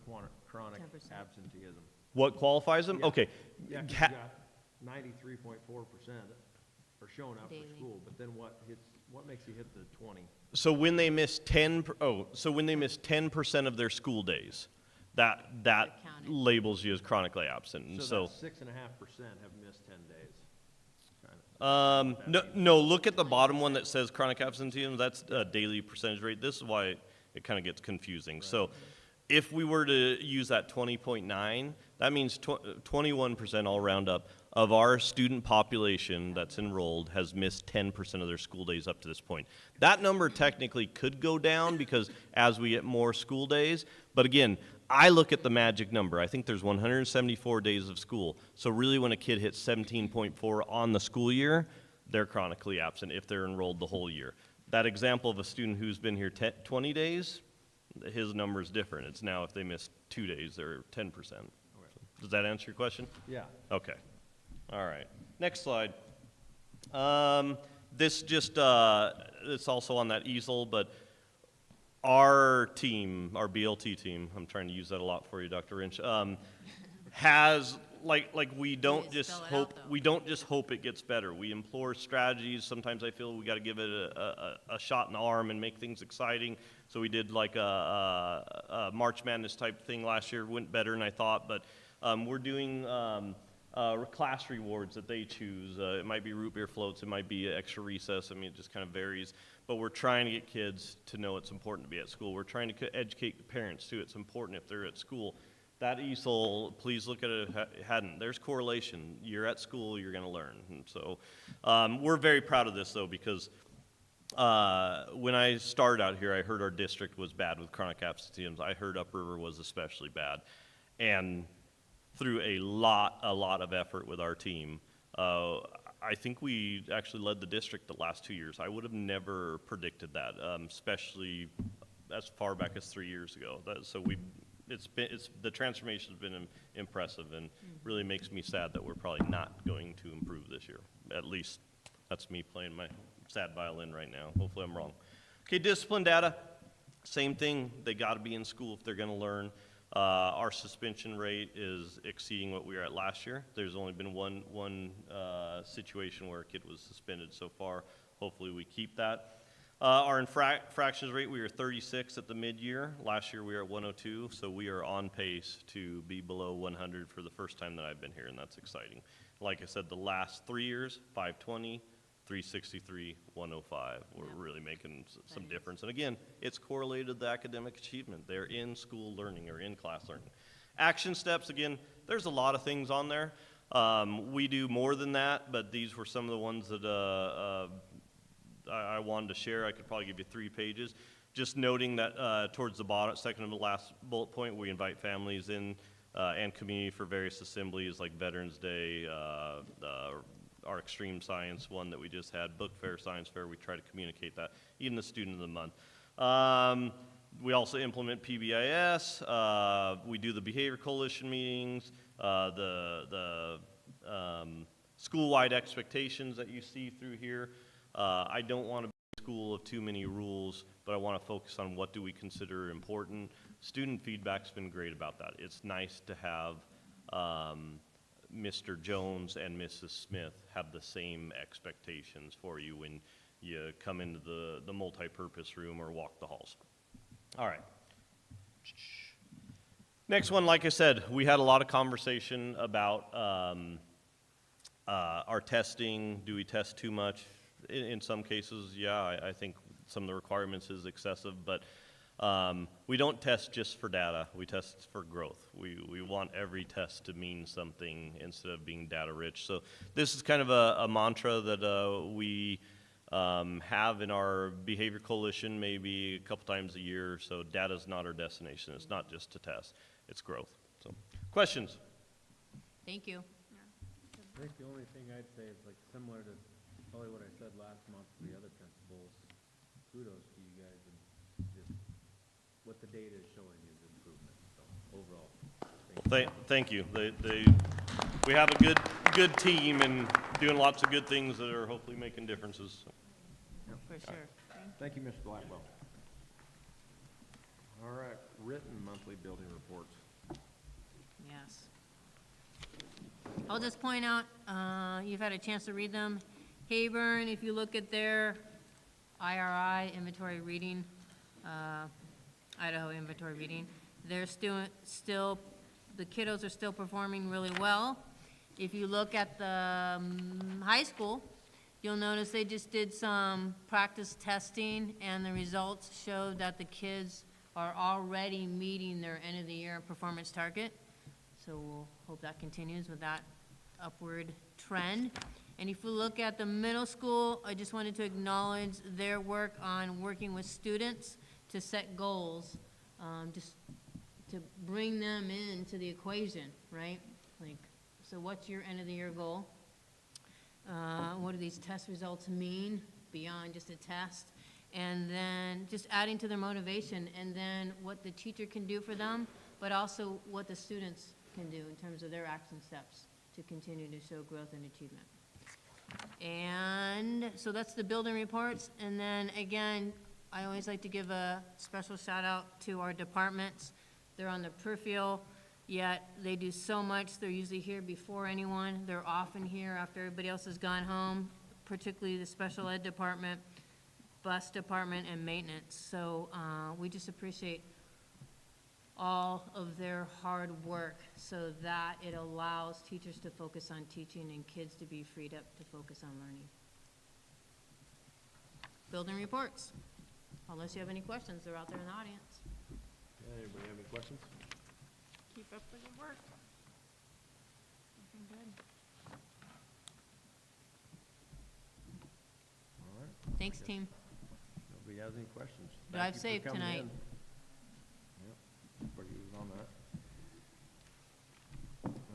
chronic 10%. absenteeism. what qualifies them? Yeah. Okay. Yeah, 'cause you Ha- got 93.4% are showing up Daily. for school, but then what makes you hit the 20? So when they miss 10% of their school days, that counted. labels you as chronically absent. And So so, that's 6.5% have missed 10 days. Kinda. no, look at the bottom one that says chronic absenteeism. That's a daily percentage rate. This is why it kind of gets confusing. So if we were to use that 20.9, that means 21%, all round up, of our student population that's enrolled has missed 10% of their school days up to this point. That number technically could go down because as we get more school days, but again, I look at the magic number. I think there's 174 days of school. So really when a kid hits 17.4 on the school year, they're chronically absent if they're enrolled the whole year. That example of a student who's been here 20 days, his number is different. It's now if they miss 2 days, they're 10%. Does that answer your question? Yeah. Okay. All right. Next slide. This just, it's also on that easel, but our team, our BLT team, I'm trying to use that a lot for you, Dr. Lynch, has, like we don't Please just spell it hope, out, though. we don't just hope it gets better. We implore strategies. Sometimes I feel we got to give it a shot in the arm and make things exciting. So we did like a March Madness type thing last year. Went better than I thought, but we're doing class rewards that they choose. It might be root beer floats. It might be extra recess. I mean, it just kind of varies. But we're trying to get kids to know it's important to be at school. We're trying to educate the parents, too. It's important if they're at school. That ESOL, please look at it, hadn't. There's correlation. You're at school, you're going to learn. And so we're very proud of this, though, because when I started out here, I heard our district was bad with chronic absenteeism. I heard Upriver was especially bad. And through a lot of effort with our team, I think we actually led the district the last 2 years. I would have never predicted that, especially as far back as 3 years ago. The transformation has been impressive, and really makes me sad that we're probably not going to improve this year. At least that's me playing my sad violin right now. Hopefully I'm wrong. Okay, discipline data, same thing. They got to be in school if they're going to learn. Our suspension rate is exceeding what we were at last year. There's only been one situation where a kid was suspended so far. Hopefully we keep that. Our infractions rate, we were 36 at the mid-year. Last year we were at 102, so we are on pace to be below 100 for the first time that I've been here, and that's exciting. Like I said, the last 3 years, 520, 363, 105. We're really making some difference. And again, it's correlated to the academic achievement. They're in school learning or in class learning. Action steps, again, there's a lot of things on there. We do more than that, but these were some of the ones that I wanted to share. I could probably give you 3 pages. Just noting that towards the bottom, second to the last bullet point, we invite families in and community for various assemblies like Veterans Day, our extreme science one that we just had, book fair, science fair. We try to communicate that, even the student of the month. We also implement PBIS. We do the behavior coalition meetings, the school-wide expectations that you see through here. I don't want to be a school of too many rules, but I want to focus on what do we consider important. Student feedback's been great about that. It's nice to have Mr. Jones and Mrs. Smith have the same expectations for you when you come into the multi-purpose room or walk the halls. All right. Next one, like I said, we had a lot of conversation about our testing. Do we test too much? In some cases, yeah, I think some of the requirements is excessive, but we don't test just for data. We test for growth. We want every test to mean something instead of being data rich. So this is kind of a mantra that we have in our behavior coalition maybe a couple times a year. So data is not our destination. It's not just to test. It's growth. So questions? Thank you. I think the only thing I'd say is like similar to probably what I said last month to the other principals. Kudos to you guys and just what the data is showing is improvement. So overall, Thank you. We have a good team and doing lots of good things that are hopefully making differences. For sure. Thank you, Mr. Blackwell. All right, written monthly building reports. Yes. I'll just point out, you've had a chance to read them. Hayburn, if you look at their IRI, inventory reading, Idaho inventory reading, they're still, the kiddos are still performing really well. If you look at the high school, you'll notice they just did some practice testing, and the results showed that the kids are already meeting their end of the year performance target. So we'll hope that continues with that upward trend. And if you look at the middle school, I just wanted to acknowledge their work on working with students to set goals, just to bring them into the equation, right? Like, so what's your end of the year goal? What do these test results mean beyond just a test? And then just adding to their motivation, and then what the teacher can do for them, but also what the students can do in terms of their action steps to continue to show growth and achievement. And so that's the building reports. And then again, I always like to give a special shout out to our departments. They're on the peripheral, yet they do so much. They're usually here before anyone. They're often here after everybody else has gone home, particularly the special ed department, bus department, and maintenance. So we just appreciate all of their hard work so that it allows teachers to focus on teaching and kids to be freed up to focus on learning. Building reports. Unless you have any questions, they're out there in the audience. Anybody have any questions? Keep up the good work. Looking good. All right. Thanks, team. Nobody has any questions? Drive Thank you for safe coming tonight. in. Yep, everybody was on that.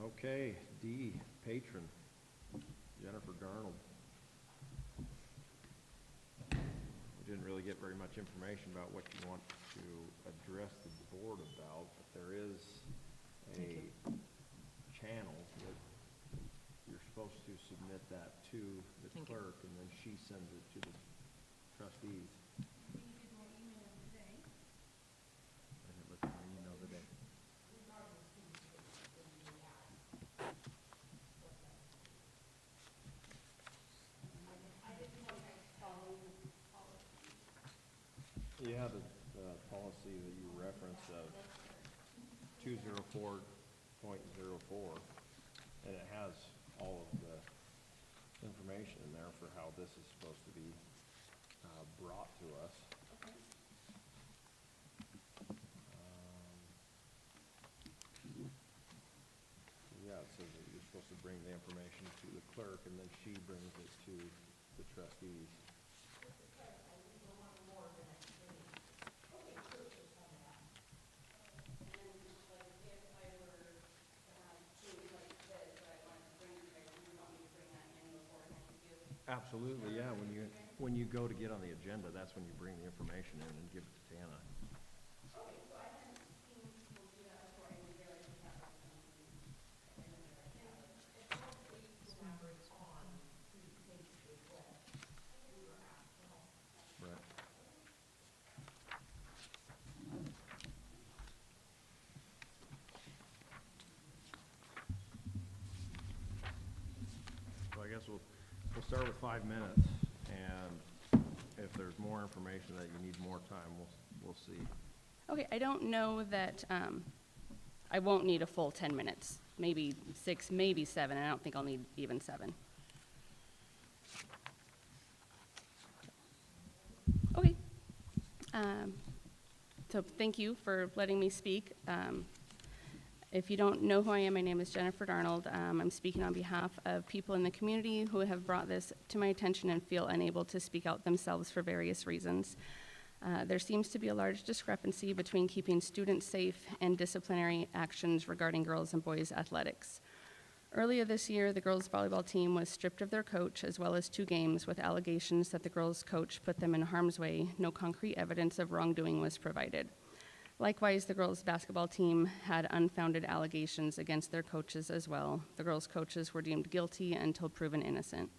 Okay, D, patron, Jennifer Garnold. We didn't really get very much information about what you want to address the board about, but there is a channel that you're supposed to submit that to the Thank you. clerk, and then she sends it to the trustees. I didn't look at my email today. You have the policy that you referenced of 204.04, and it has all of the information in there for how this is supposed to be brought to us. Yeah, it says that you're supposed to bring the information to the clerk, and then she brings it to the trustees. Absolutely, yeah, when you go to get on the agenda, that's when you bring the information in and give it to Tana. Right. start with 5 minutes, and if there's more information that you need more time, we'll see. Okay, I don't know that, I won't need a full 10 minutes, maybe 6, maybe 7, and I don't think I'll need even 7. Okay. So thank you for letting me speak. If you don't know who I am, my name is Jennifer Darnold. I'm speaking on behalf of people in the community who have brought this to my attention and feel unable to speak out themselves for various reasons. There seems to be a large discrepancy between keeping students safe and disciplinary actions regarding girls and boys athletics. Earlier this year, the girls volleyball team was stripped of their coach as well as 2 games with allegations that the girls' coach put them in harm's way. No concrete evidence of wrongdoing was provided. Likewise, the girls' basketball team had unfounded allegations against their coaches as well. The girls' coaches were deemed guilty until proven innocent.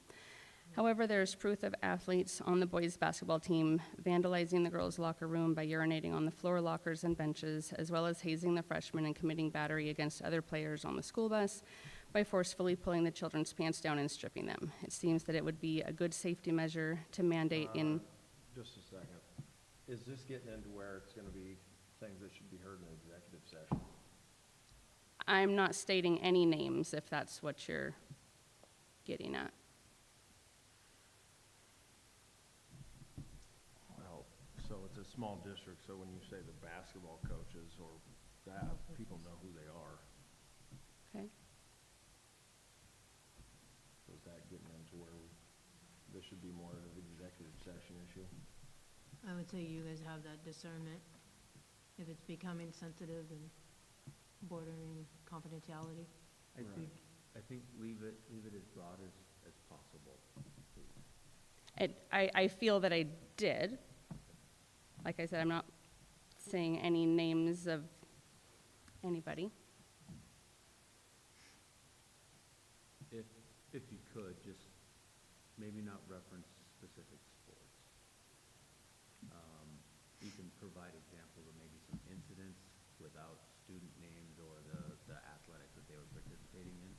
However, there is proof of athletes on the boys' basketball team vandalizing the girls' locker room by urinating on the floor lockers and benches, as well as hazing the freshmen and committing battery against other players on the school bus by forcefully pulling the children's pants down and stripping them. It seems that it would be a good safety measure to mandate in... Just a second. Is this getting into where it's going to be things that should be heard in executive session? I'm not stating any names, if that's what you're getting at. Well, so it's a small district, so when you say the basketball coaches or that, people know who they are. Okay. So is that getting into where this should be more of an executive session issue? I would say you guys have that discernment. If it's becoming sensitive and bordering confidentiality. I Right. think leave it as broad as possible. I feel that I did. Like I said, I'm not saying any names of anybody. If you could, just maybe not reference specific sports. You can provide examples of maybe some incidents without student names or the athletic that they were participating in.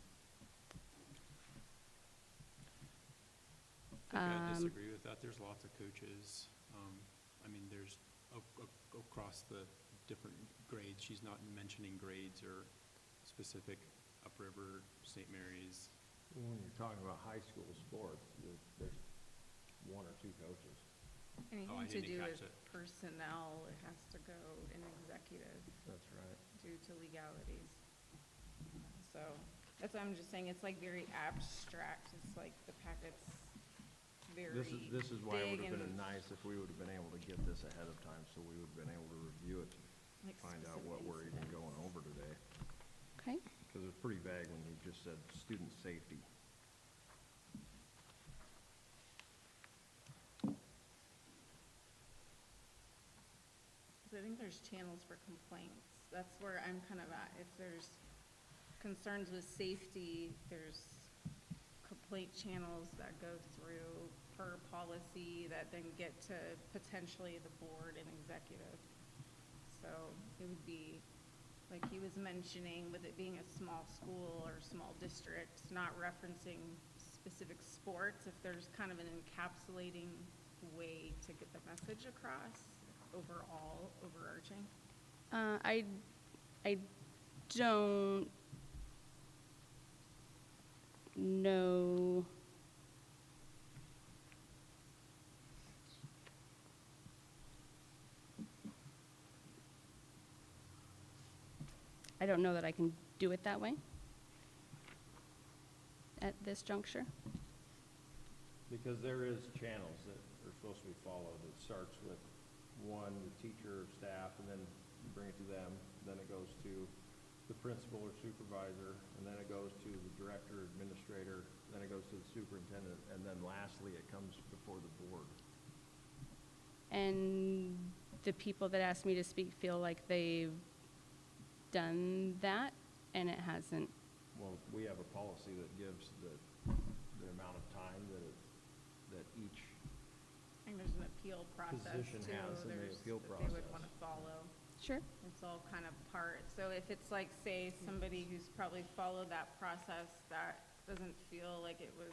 I disagree with that. There's lots of coaches. I mean, there's across the different grades. She's not mentioning grades or specific Upriver, St. Mary's. When you're talking about high school sports, there's 1 or 2 coaches. Anything I to didn't do catch with it. personnel, it has to go in executive That's right. due to legalities. So, that's what I'm just saying, it's like very abstract, it's like the packet's very This is why it would big have been and nice if we would have been able to get this ahead of time, so we would have been able to review it, like find out what specific we're even incidents. going over today. Okay. Because it's pretty vague when you just said student safety. So I think there's channels for complaints. That's where I'm kind of at. If there's concerns with safety, there's complaint channels that go through per policy that then get to potentially the board and executive. So it would be, like he was mentioning, with it being a small school or small district, not referencing specific sports, if there's kind of an encapsulating way to get the message across, overall, overarching. I don't know. I don't know that I can do it that way at this juncture. Because there is channels that are supposed to be followed. It starts with one, the teacher or staff, and then you bring it to them, then it goes to the principal or supervisor, and then it goes to the director, administrator, then it goes to the superintendent, and then lastly, it comes before the board. And the people that asked me to speak feel like they've done that, and it hasn't. Well, we have a policy that gives the amount of time that each, I think there's an appeal process Position too. has in the There's appeal that they would process. want to follow. Sure. It's all kind of part. So if it's like, say, somebody who's probably followed that process that doesn't feel like it was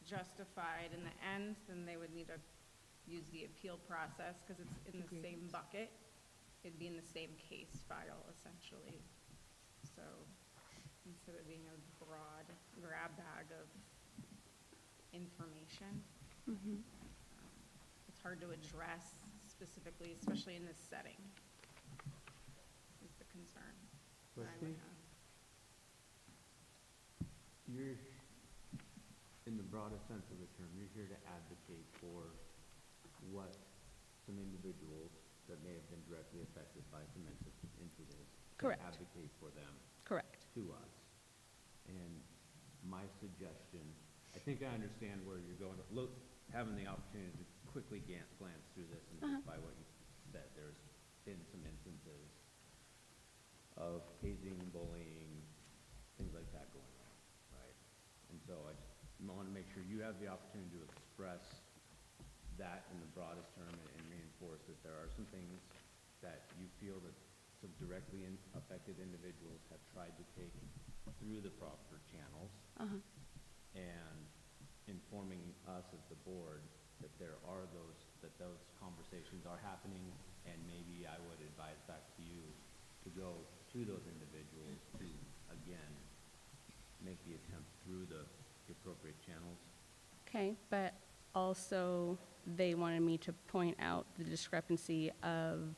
justified in the end, then they would need to use the appeal process, because it's in the same bucket. It'd be in the same case file, essentially. So instead of being a broad grab bag of information, it's hard to address specifically, especially in this setting, is the concern But that I I would think have. you're, in the broadest sense of the term, you're here to advocate for what some individuals that may have been directly affected by some incidents. Correct. To advocate for them Correct. to us. And my suggestion, I think I understand where you're going. Look, having the opportunity to quickly glance through this, and just by what you said, there's been some instances of hazing, bullying, things like that going on, right? And so I just want to make sure you have the opportunity to express that in the broadest term and reinforce that there are some things that you feel that some directly affected individuals have tried to take through the proper channels, and informing us as the board that there are those conversations are happening, and maybe I would advise back to you to go to those individuals to, again, make the attempt through the appropriate channels. Okay, but also they wanted me to point out the discrepancy of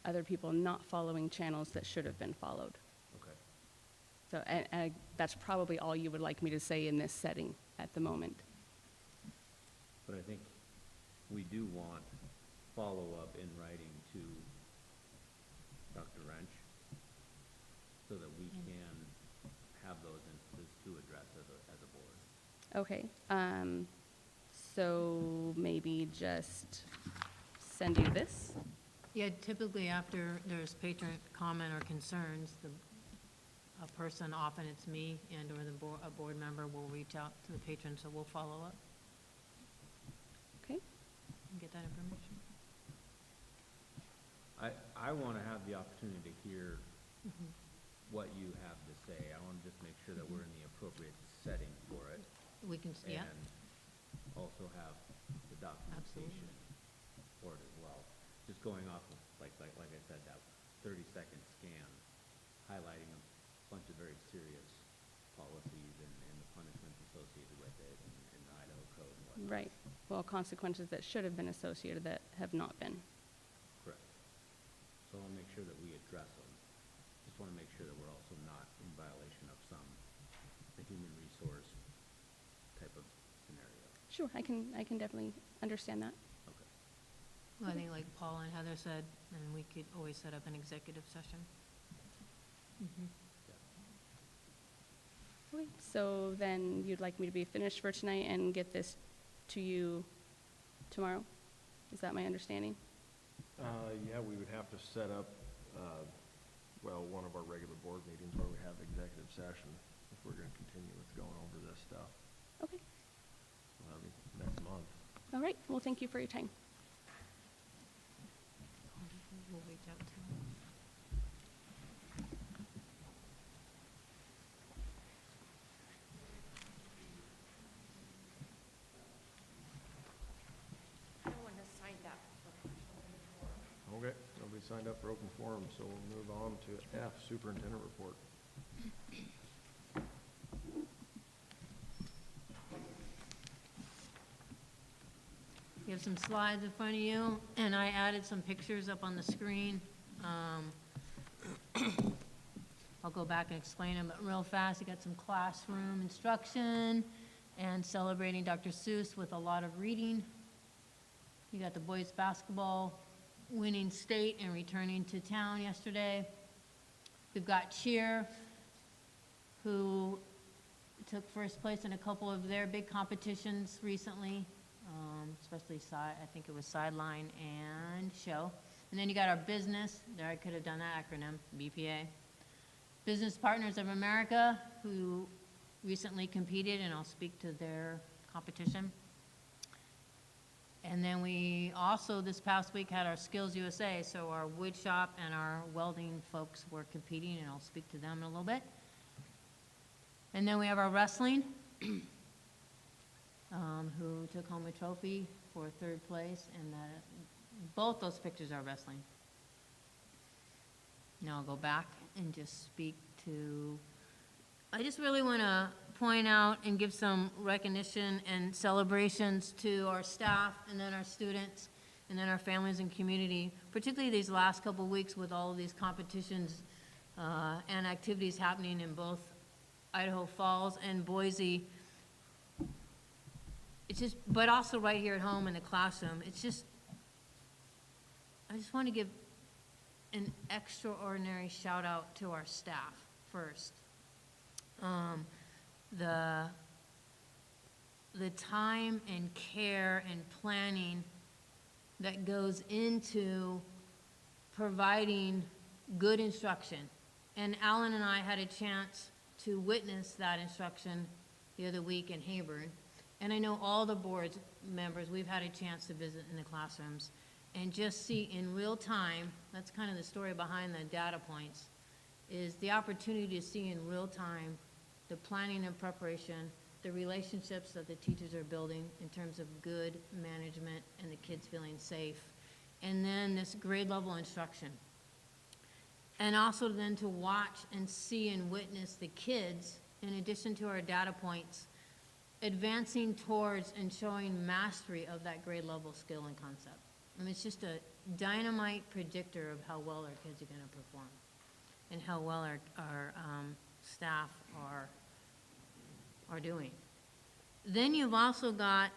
other people not following channels that should have been followed. Okay. So, and that's probably all you would like me to say in this setting at the moment. But I think we do want follow-up in writing to Dr. Wrench so that we can have those instances to address as a board. Okay, so maybe just send you this? Yeah, typically after there's patron comment or concerns, a person, often it's me and or a board member will reach out to the patron, so we'll follow up Okay. and get that information. I want to have the opportunity to hear what you have to say. I want to just make sure that we're in the appropriate setting for it. We can, yeah, And also have the documentation for it as well. Just going off of, like I said, that 30-second scan, highlighting a bunch of very serious policies and the punishments associated with it in the Idaho code and whatnot. Right. Well, consequences that should have been associated that have not been. Correct. So I want to make sure that we address them. Just want to make sure that we're also not in violation of the human resource type of scenario. Sure, I can definitely understand that. Okay. well, I think like Paul and Heather said, and we could always set up an executive session. Okay, so then you'd like me to be finished for tonight and get this to you tomorrow? Is that my understanding? Yeah, we would have to set up, one of our regular board meetings where we have executive session if we're going to continue with going over this stuff. Okay, That'll be next month. all right, well, thank you for your time. We'll reach out to Okay, nobody signed up for open forum, so we'll move on to F, superintendent report. You have some slides in front of you, and I added some pictures up on the screen. I'll go back and explain them, but real fast, you got some classroom instruction and celebrating Dr. Seuss with a lot of reading. You got the boys basketball winning state and returning to town yesterday. We've got cheer, who took first place in a couple of their big competitions recently, especially I think it was sideline and show. And then you got our business, there I could have done that acronym, BPA. Business Partners of America, who recently competed, and I'll speak to their competition. And then we also, this past week, had our Skills USA, so our wood shop and our welding folks were competing, and I'll speak to them in a little bit. And then we have our wrestling, who took home a trophy for third place, and both those pictures are wrestling. Now I'll go back and just speak to, I just really want to point out and give some recognition and celebrations to our staff, and then our students, and then our families and community, particularly these last couple of weeks with all of these competitions and activities happening in both Idaho Falls and Boise. It's just, but also right here at home in the classroom. It's just, I just want to give an extraordinary shout out to our staff first. The time and care and planning that goes into providing good instruction. And Alan and I had a chance to witness that instruction the other week in Hayburn. And I know all the board members, we've had a chance to visit in the classrooms and just see in real time, that's kind of the story behind the data points, is the opportunity to see in real time the planning and preparation, the relationships that the teachers are building in terms of good management and the kids feeling safe, and then this grade level instruction. And also then to watch and see and witness the kids, in addition to our data points, advancing towards and showing mastery of that grade level skill and concept. I mean, it's just a dynamite predictor of how well our kids are going to perform and how well our staff are doing. Then you've also got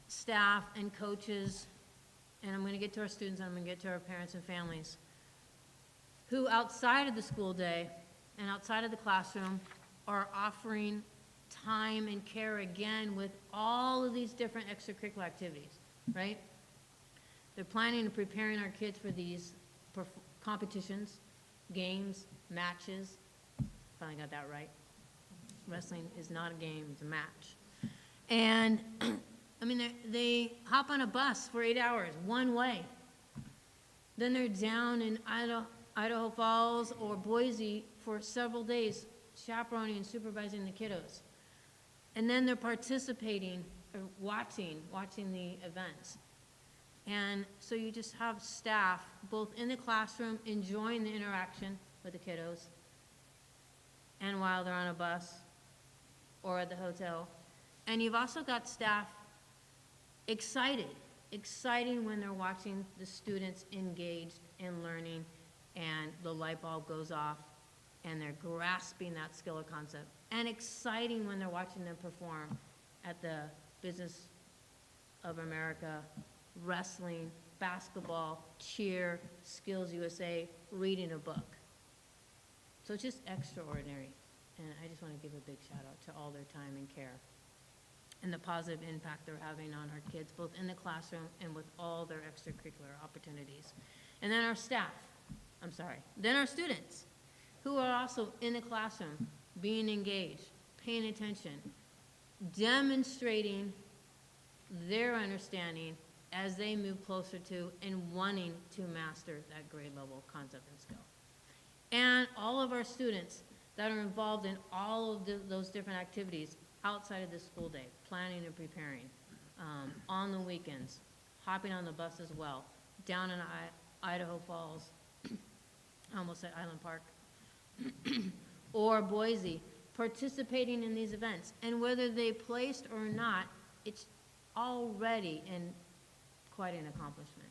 staff and coaches, and I'm going to get to our students and I'm going to get to our parents and families, who outside of the school day and outside of the classroom are offering time and care again with all of these different extracurricular activities, right? They're planning and preparing our kids for these competitions, games, matches. Finally got that right. Wrestling is not a game, it's a match. And I mean, they hop on a bus for 8 hours, one way. Then they're down in Idaho Falls or Boise for several days, chaperoning and supervising the kiddos. And then they're participating or watching the events. And so you just have staff both in the classroom enjoying the interaction with the kiddos and while they're on a bus or at the hotel. And you've also got staff exciting when they're watching the students engaged in learning and the light bulb goes off and they're grasping that skill or concept. And exciting when they're watching them perform at the Business of America, wrestling, basketball, cheer, Skills USA, reading a book. So it's just extraordinary. And I just want to give a big shout out to all their time and care and the positive impact they're having on our kids, both in the classroom and with all their extracurricular opportunities. And then our then our students, who are also in the classroom, being engaged, paying attention, demonstrating their understanding as they move closer to and wanting to master that grade level concept and skill. And all of our students that are involved in all of those different activities outside of the school day, planning and preparing, on the weekends, hopping on the bus as well, down in Idaho Falls, I almost said Island Park, or Boise, participating in these events. And whether they placed or not, it's already quite an accomplishment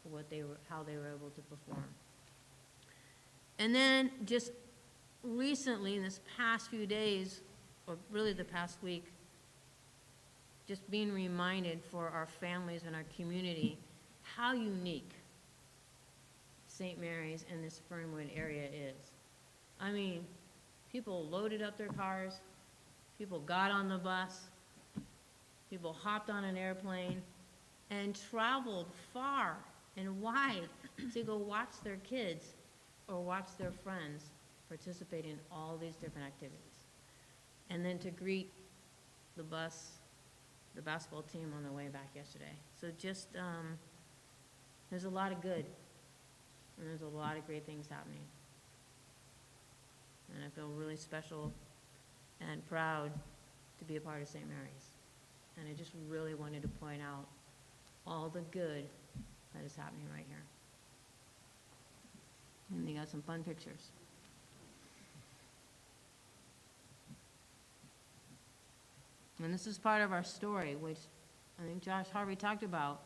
for how they were able to perform. And then just recently, in this past few days, or really the past week, just being reminded for our families and our community how unique St. Mary's and this Fernwood area is. I mean, people loaded up their cars, people got on the bus, people hopped on an airplane, and traveled far and wide to go watch their kids or watch their friends participate in all these different activities. And then to greet the basketball team on their way back yesterday. So just, there's a lot of good, and there's a lot of great things happening. And I feel really special and proud to be a part of St. Mary's. And I just really wanted to point out all the good that is happening right here. And they got some fun pictures. And this is part of our story, which I think Josh Harvey talked about.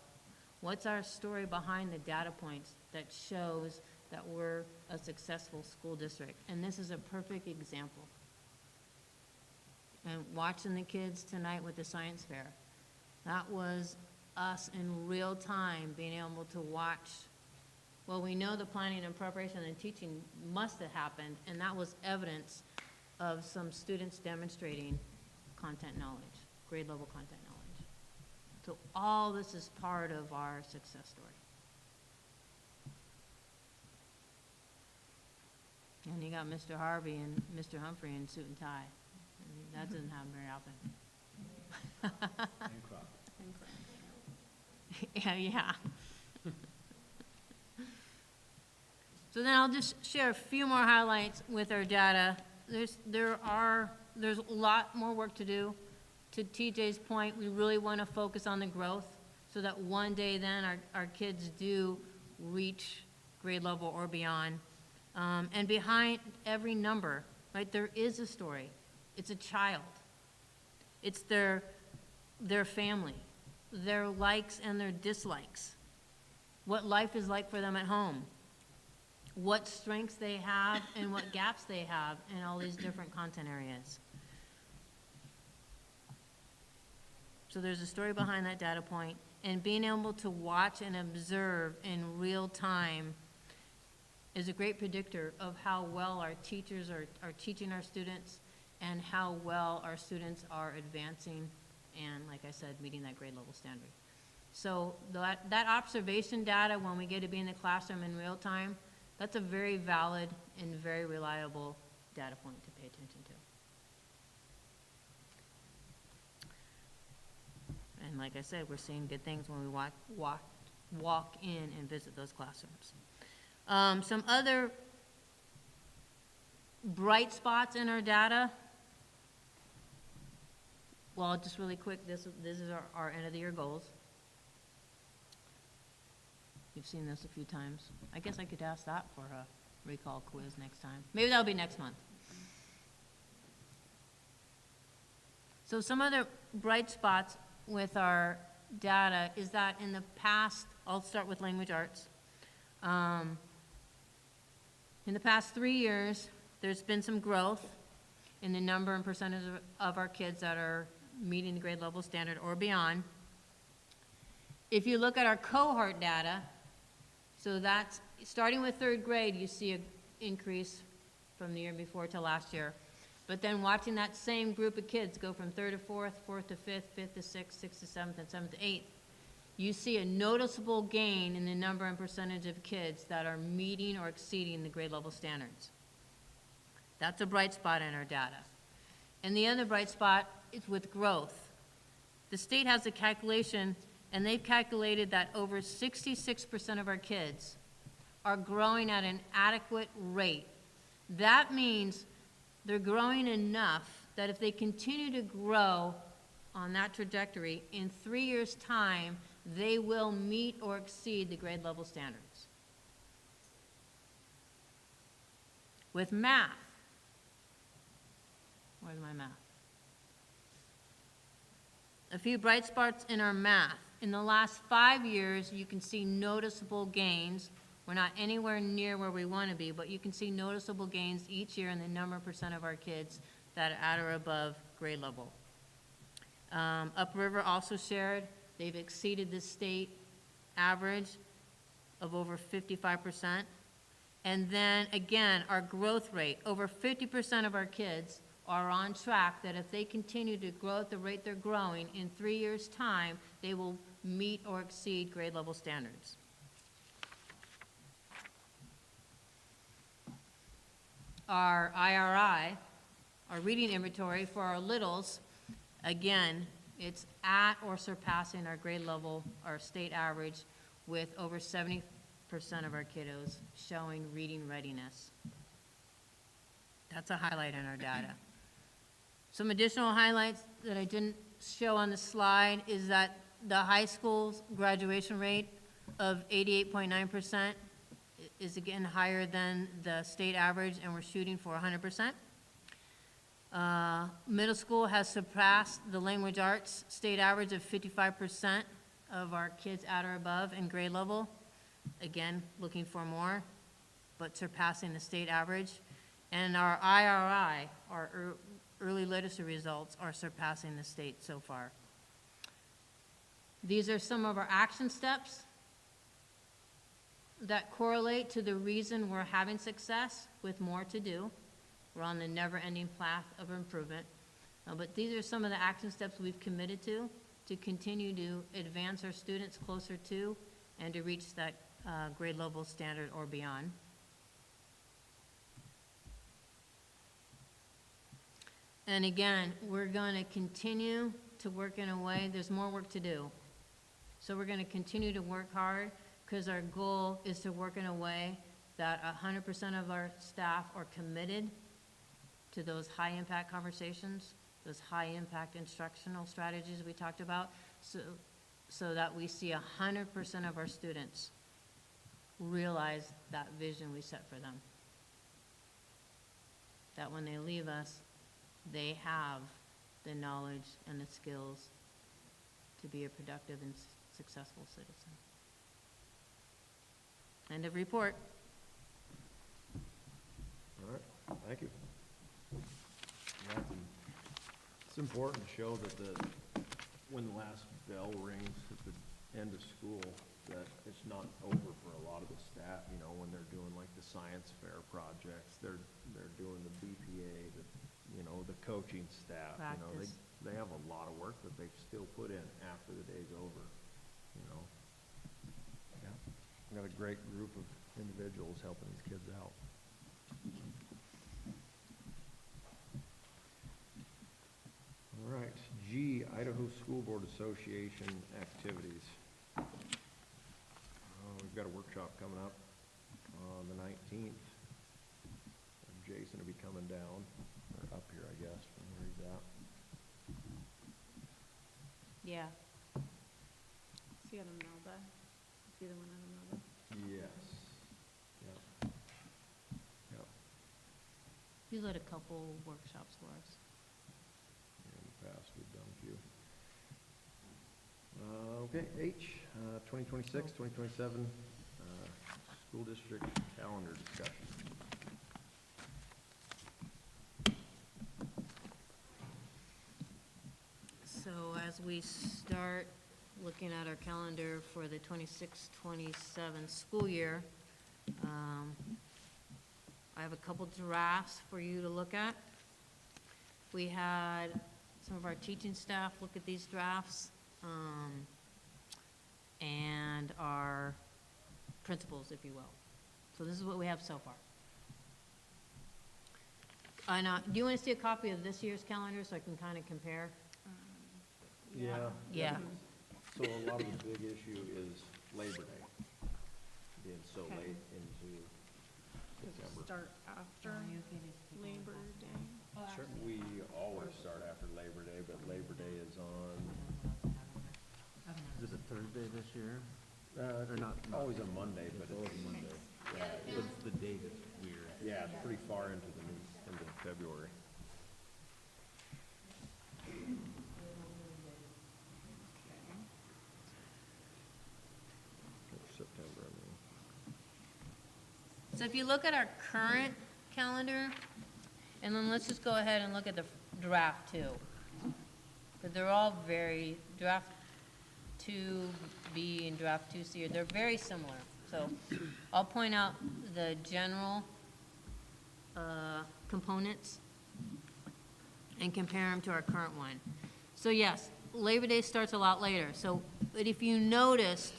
What's our story behind the data points that shows that we're a successful school district? And this is a perfect example. And watching the kids tonight with the science fair, that was us in real time being able to watch. Well, we know the planning and preparation and teaching must have happened, and that was evidence of some students demonstrating content knowledge, grade level content knowledge. So all this is part of our success story. And you got Mr. Harvey and Mr. Humphrey in suit and tie. I mean, that doesn't happen very often. And crop. Yeah. So then I'll just share a few more highlights with our data. There's a lot more work to do. To TJ's point, we really want to focus on the growth so that one day then our kids do reach grade level or beyond. And behind every number, right, there is a story. It's a child. It's their family, their likes and their dislikes, what life is like for them at home, what strengths they have and what gaps they have in all these different content areas. So there's a story behind that data point, and being able to watch and observe in real time is a great predictor of how well our teachers are teaching our students and how well our students are advancing and, like I said, meeting that grade level standard. So that observation data, when we get to be in the classroom in real time, that's a very valid and very reliable data point to pay attention to. And like I said, we're seeing good things when we walk in and visit those classrooms. Some other bright spots in our data. Well, just really quick, this is our end of the year goals. You've seen this a few times. I guess I could ask that for a recall quiz next time. Maybe that'll be next month. So some other bright spots with our data is that in the past, I'll start with language arts. In the past 3 years, there's been some growth in the number and percentage of our kids that are meeting the grade level standard or beyond. If you look at our cohort data, so that's starting with 3rd grade, you see an increase from the year before to last year. But then watching that same group of kids go from 3rd to 4th, 4th to 5th, 5th to 6th, 6th to 7th, and 7th to 8th, you see a noticeable gain in the number and percentage of kids that are meeting or exceeding the grade level standards. That's a bright spot in our data. And the other bright spot is with growth. The state has a calculation, and they've calculated that over 66% of our kids are growing at an adequate rate. That means they're growing enough that if they continue to grow on that trajectory, in 3 years' time, they will meet or exceed the grade level standards. With math, where's my math? A few bright spots in our math. In the last 5 years, you can see noticeable gains. We're not anywhere near where we want to be, but you can see noticeable gains each year in the number percent of our kids that are at or above grade level. Upriver also shared, they've exceeded the state average of over 55%. And then again, our growth rate, over 50% of our kids are on track that if they continue to grow at the rate they're growing, in 3 years' time, they will meet or exceed grade level standards. Our IRI, our reading inventory for our littles, again, it's at or surpassing our grade level, our state average, with over 70% of our kiddos showing reading readiness. That's a highlight in our data. Some additional highlights that I didn't show on the slide is that the high school's graduation rate of 88.9% is again higher than the state average, and we're shooting for 100%. Middle school has surpassed the language arts state average of 55% of our kids at or above in grade level. Again, looking for more, but surpassing the state average. And our IRI, our early literacy results, are surpassing the state so far. These are some of our action steps that correlate to the reason we're having success with more to do. We're on the never-ending path of improvement. But these are some of the action steps we've committed to continue to advance our students closer to and to reach that grade level standard or beyond. And again, we're going to continue to work in a way, there's more work to do. So we're going to continue to work hard because our goal is to work in a way that 100% of our staff are committed to those high-impact conversations, those high-impact instructional strategies we talked about, so that we see 100% of our students realize that vision we set for them. That when they leave us, they have the knowledge and the skills to be a productive and successful citizen. End of report. All right, thank you. Yeah, it's important to show that when the last bell rings at the end of school, that it's not over for a lot of the staff, you know, when they're doing like the science fair projects, they're doing the BPA, the coaching staff, Practice. they have a lot of work that they still put in after the day's over, Yeah. We've got a great group of individuals helping these kids out. All right, G, Idaho School Board Association activities. We've got a workshop coming up on the 19th. Jason will be coming down, or up here, I guess, from where he's at. Yeah. See it in Melba? See the one in Melba? Yes. Yep. Yep. You led a couple workshops for us. In the past, we've done a few. Okay, H, 2026, 2027, school district calendar discussion. So as we start looking at our calendar for the 26-27 school year, I have a couple drafts for you to look at. We had some of our teaching staff look at these drafts, and our principals, if you will. So this is what we have so far. And do you want to see a copy of this year's calendar so I can kind of compare? Yeah. Yeah. So a lot of the big issue is Labor Day, being so Okay. late into September. Start after Labor Day. We always start after Labor Day, but Labor Day is on, Is it a Thursday this year? or not, always a Monday, but it's Monday. Yeah, But the date is weird. yeah, it's pretty far into February. Or September, I mean. So if you look at our current calendar, and then let's just go ahead and look at the draft too. Because they're all very, draft 2B and draft 2C, they're very similar. So I'll point out the general components and compare them to our current one. So yes, Labor Day starts a lot later. So, but if you noticed,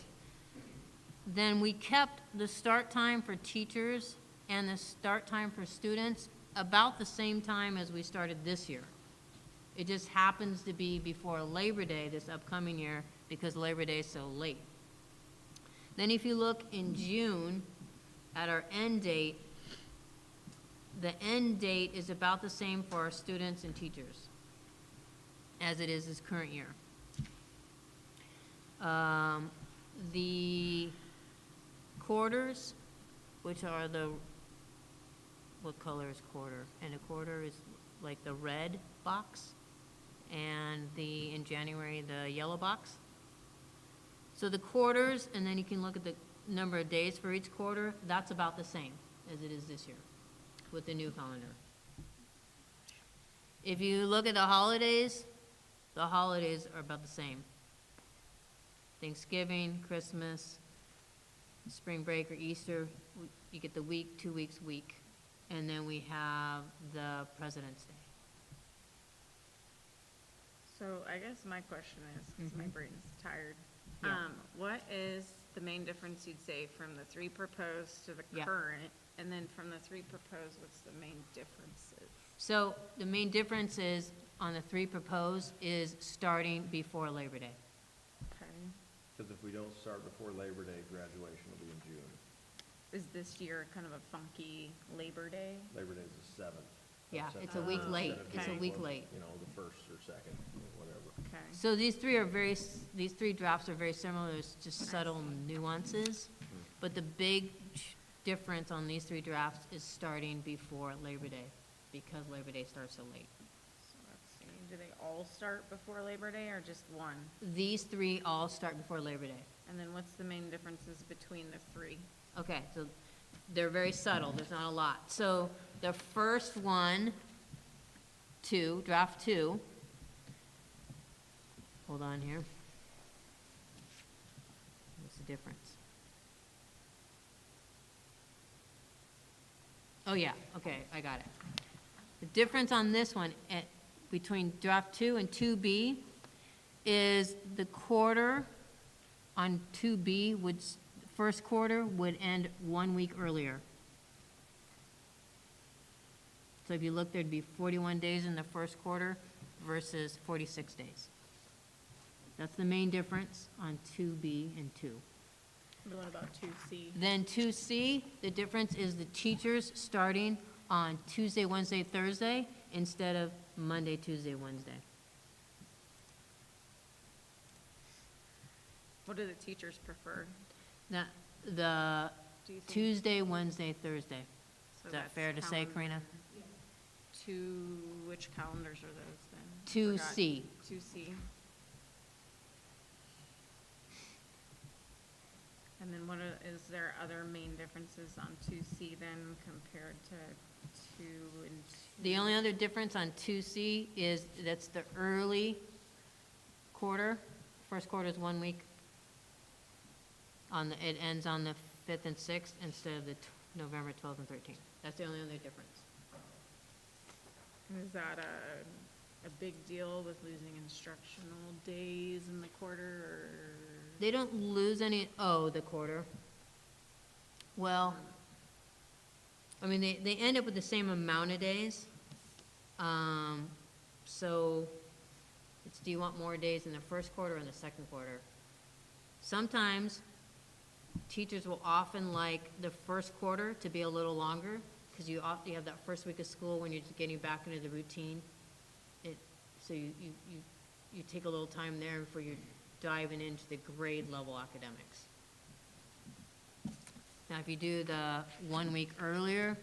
then we kept the start time for teachers and the start time for students about the same time as we started this year. It just happens to be before Labor Day this upcoming year because Labor Day is so late. Then if you look in June at our end date, the end date is about the same for our students and teachers. as it is this current year. The quarters, which are what color is quarter? And a quarter is like the red box, and in January, the yellow box. So the quarters, and then you can look at the number of days for each quarter, that's about the same as it is this year with the new calendar. If you look at the holidays are about the same. Thanksgiving, Christmas, spring break or Easter, you get the week, 2 weeks, week. And then we have the President's Day. So I guess my question is, because my brain's tired, Yeah. what is the main difference you'd say from the 3 proposed to the Yeah. current? And then from the 3 proposed, what's the main differences? So the main difference is, on the 3 proposed, is starting before Labor Day. Okay. Because if we don't start before Labor Day, graduation will be in June. Is this year kind of a funky Labor Day? Labor Day is the 7th. of Yeah, it's a September week late. instead of It's a being, week late. You know, the 1st or 2nd, or whatever. Okay. So these 3 drafts are very similar, there's just subtle nuances. But the big difference on these 3 drafts is starting before Labor Day, because Labor Day starts so late. So let's see, do they all start before Labor Day or just one? These 3 all start before Labor Day. And then what's the main differences between the 3? Okay, so they're very subtle, there's not a lot. So the first one, draft 2, hold on here. What's the difference? Oh, yeah, okay, I got it. The difference on this one between draft 2 and 2B is the quarter on 2B first quarter would end 1 week earlier. So if you look, there'd be 41 days in the first quarter versus 46 days. That's the main difference on 2B and 2. What about 2C? Then 2C, the difference is the teachers starting on Tuesday, Wednesday, Thursday instead of Monday, Tuesday, Wednesday. What do the teachers prefer? The Do you think? Tuesday, Wednesday, Thursday. So Is that that's fair to say, calendar- Karina? Which calendars are those then? 2C. 2C. And then is there other main differences on 2C then compared to 2 and 2? The only other difference on 2C is that's the early quarter. First quarter is 1 week. It ends on the 5th and 6th instead of the November 12th and 13th. That's the only other difference. Is that a big deal with losing instructional days in the quarter, or? They don't lose any, the quarter. Well, I mean, they end up with the same amount of days. So do you want more days in the first quarter or in the second quarter? Sometimes teachers will often like the first quarter to be a little longer because you have that first week of school when you're just getting back into the routine. So you take a little time there before you're diving into the grade level academics. Now, if you do the 1 week earlier,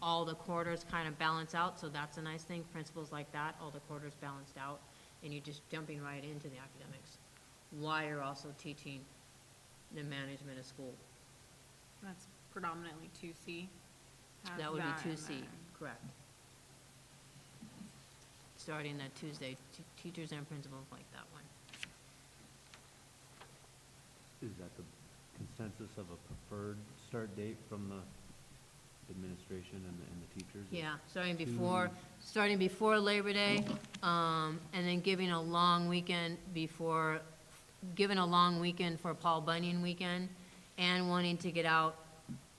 all the quarters kind of balance out, so that's a nice thing. Principles like that, all the quarters balanced out, and you're just jumping right into the academics while you're also teaching the management of school. That's predominantly 2C? That would be and 2C, then- correct. Starting that Tuesday, teachers and principals like that one. Is that the consensus of a preferred start date from the administration and the teachers? Yeah, starting before Labor Day, and then giving a long weekend for Paul Bunyan weekend, and wanting to get out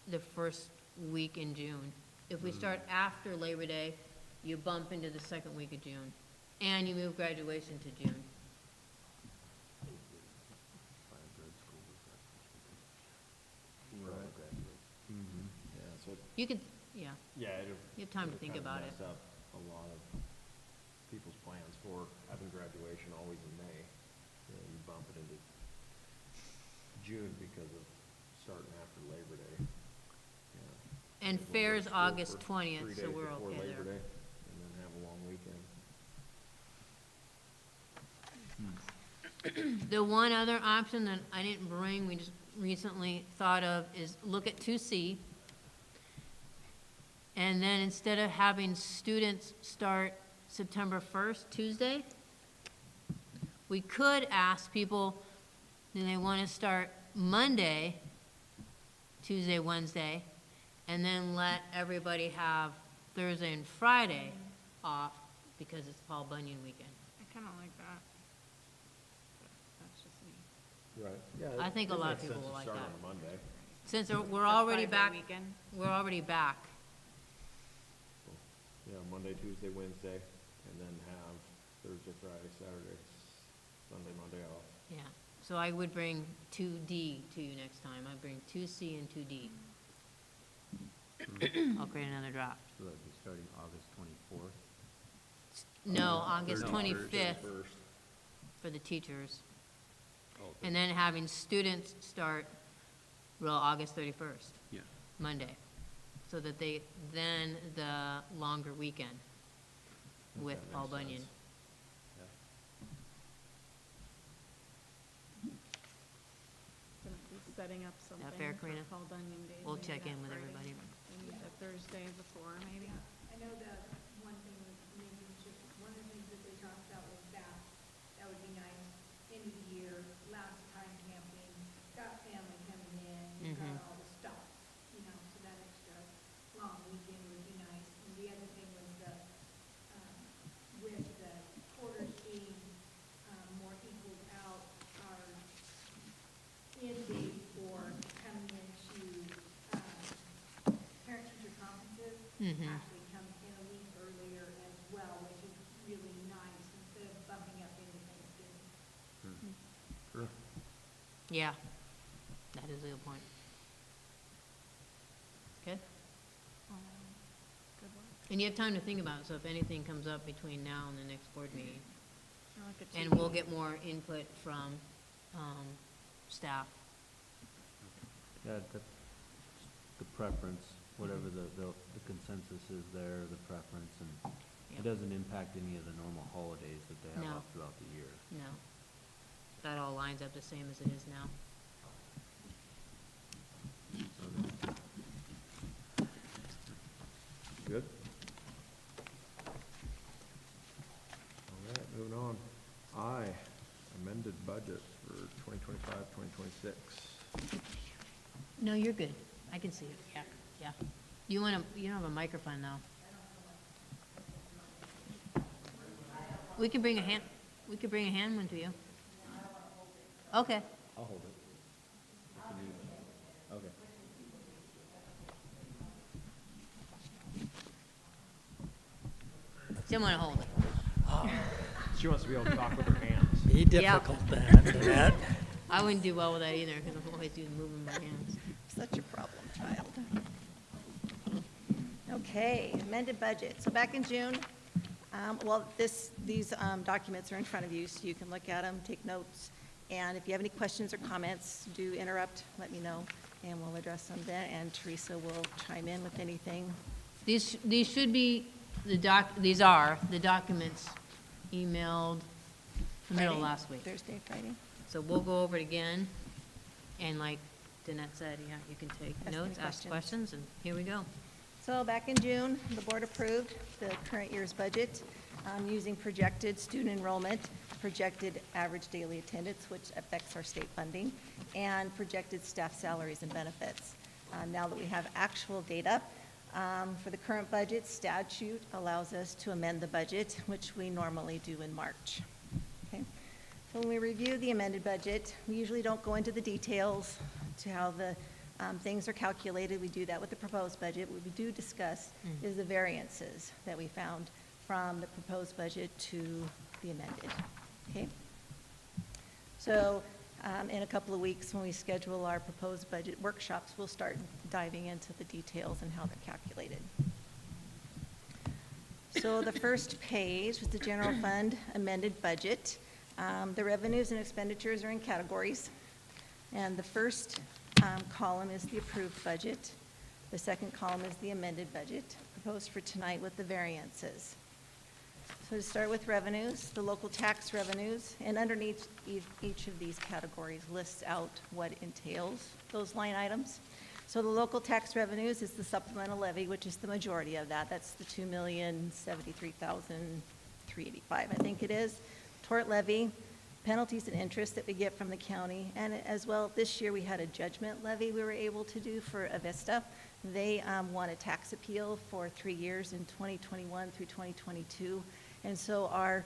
the first week in June. If we start after Labor Day, you bump into the second week of June, and you move graduation to June. Right. Mm-hmm. Yeah, so You could, yeah, yeah, you have time to think about it. Mess up a lot of for having graduation always in May. You know, you bump it into June because of starting after Labor Day. Yeah. And Everyone fair's goes to school August for 20th, 3 so days we're before okay Labor there. Day, and then have a long weekend. The one other option that I didn't bring, we just recently thought of, is look at 2C. And then instead of having students start September 1st, Tuesday, we could ask people, do they want to start Monday, Tuesday, Wednesday, and then let everybody have Thursday and Friday off because it's Paul Bunyan weekend. I kind of like that. But that's just me. Right. Yeah. I think a it lot of makes people sense will to like start that. on a Monday. Since we're The already 5-day back, weekend. we're already back. Yeah, Monday, Tuesday, Wednesday, and then have Thursday, Friday, Saturday, Sunday, Monday off. Yeah, so I would bring 2D to you next time. I'd bring 2C and 2D. I'll create another draft. So that'd be starting August 24th. No, August 31st, 25th 31st. for the teachers. Oh, And then having students start, well, August 31st, Yeah. Monday. So that they, then the longer weekend with That Paul makes Bunyan. sense. Gonna be setting up something fair, for Karina? Paul Bunyan Day. We'll maybe check that in with Friday, everybody. Maybe the Thursday before, maybe. I know that one thing was maybe just, one of the things that they talked about was that would be nice, end of the year, last time camping, got family coming in, you've got all the stuff, you know, so that extra long weekend would be nice. And the other thing was with the quarters being, more equaled out, our end date for coming into, parent-teacher conferences actually comes in a week earlier as well, which is really nice, instead of bumping up into Thanksgiving. Sure. Yeah, that is a good point. Good? Good luck. And you have time to think about it, so if anything comes up between now and the next board meeting, I like it and too. we'll get more input from staff. Yeah, the preference, whatever the consensus is there, the preference, and Yep. it doesn't impact any of the normal holidays that they have No. off throughout the year. No. That all lines up the same as it is now. Good? All right, moving on. Amended budget for 2025, 2026. No, you're good. I can see it, yeah, yeah. You don't have a microphone though. We could bring a hand one to you. Okay. I'll hold it. If you need it. Okay. Someone hold it. She wants to be able to talk with her hands. Be Yeah. difficult then, Jeanette. I wouldn't do well with that either, because I'm always doing moving my hands. Such a problem child. Okay, amended budget. So back in June, these documents are in front of you, so you can look at them, take notes. And if you have any questions or comments, do interrupt, let me know, and we'll address them then. And Teresa will chime in with anything. These should be these are the documents emailed the middle of Friday? last week. Thursday, Friday. So we'll go over it again, and like Danette said, yeah, you can take Ask notes, any ask questions. questions, and here we go. So back in June, the board approved the current year's budget using projected student enrollment, projected average daily attendance, which affects our state funding, and projected staff salaries and benefits. Now that we have actual data for the current budget, statute allows us to amend the budget, which we normally do in March. Okay. So when we review the amended budget, we usually don't go into the details to how the things are calculated. We do that with the proposed budget. What we do discuss is the variances that we found from the proposed budget to the amended. Okay? So in a couple of weeks, when we schedule our proposed budget workshops, we'll start diving into the details and how they're calculated. So the first page was the general fund amended budget. The revenues and expenditures are in categories. And the first column is the approved budget. The second column is the amended budget proposed for tonight with the variances. So to start with revenues, the local tax revenues, and underneath each of these categories lists out what entails those line items. So the local tax revenues is the supplemental levy, which is the majority of that. That's the $2,073,385, I think it is. Tort levy, penalties and interest that we get from the county, and as well, this year we had a judgment levy we were able to do for Avista. They won a tax appeal for 3 years in 2021 through 2022, and so our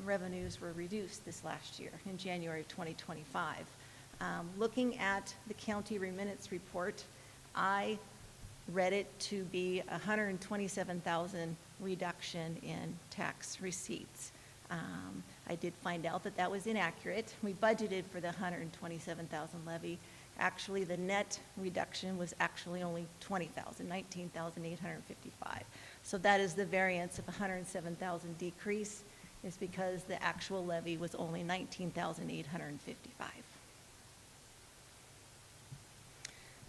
revenues were reduced this last year in January of 2025. Looking at the county remittance report, I read it to be a $127,000 reduction in tax receipts. I did find out that that was inaccurate. We budgeted for the $127,000 levy. Actually, the net reduction was actually only $20,000, $19,855. So that is the variance of $107,000 decrease, is because the actual levy was only $19,855.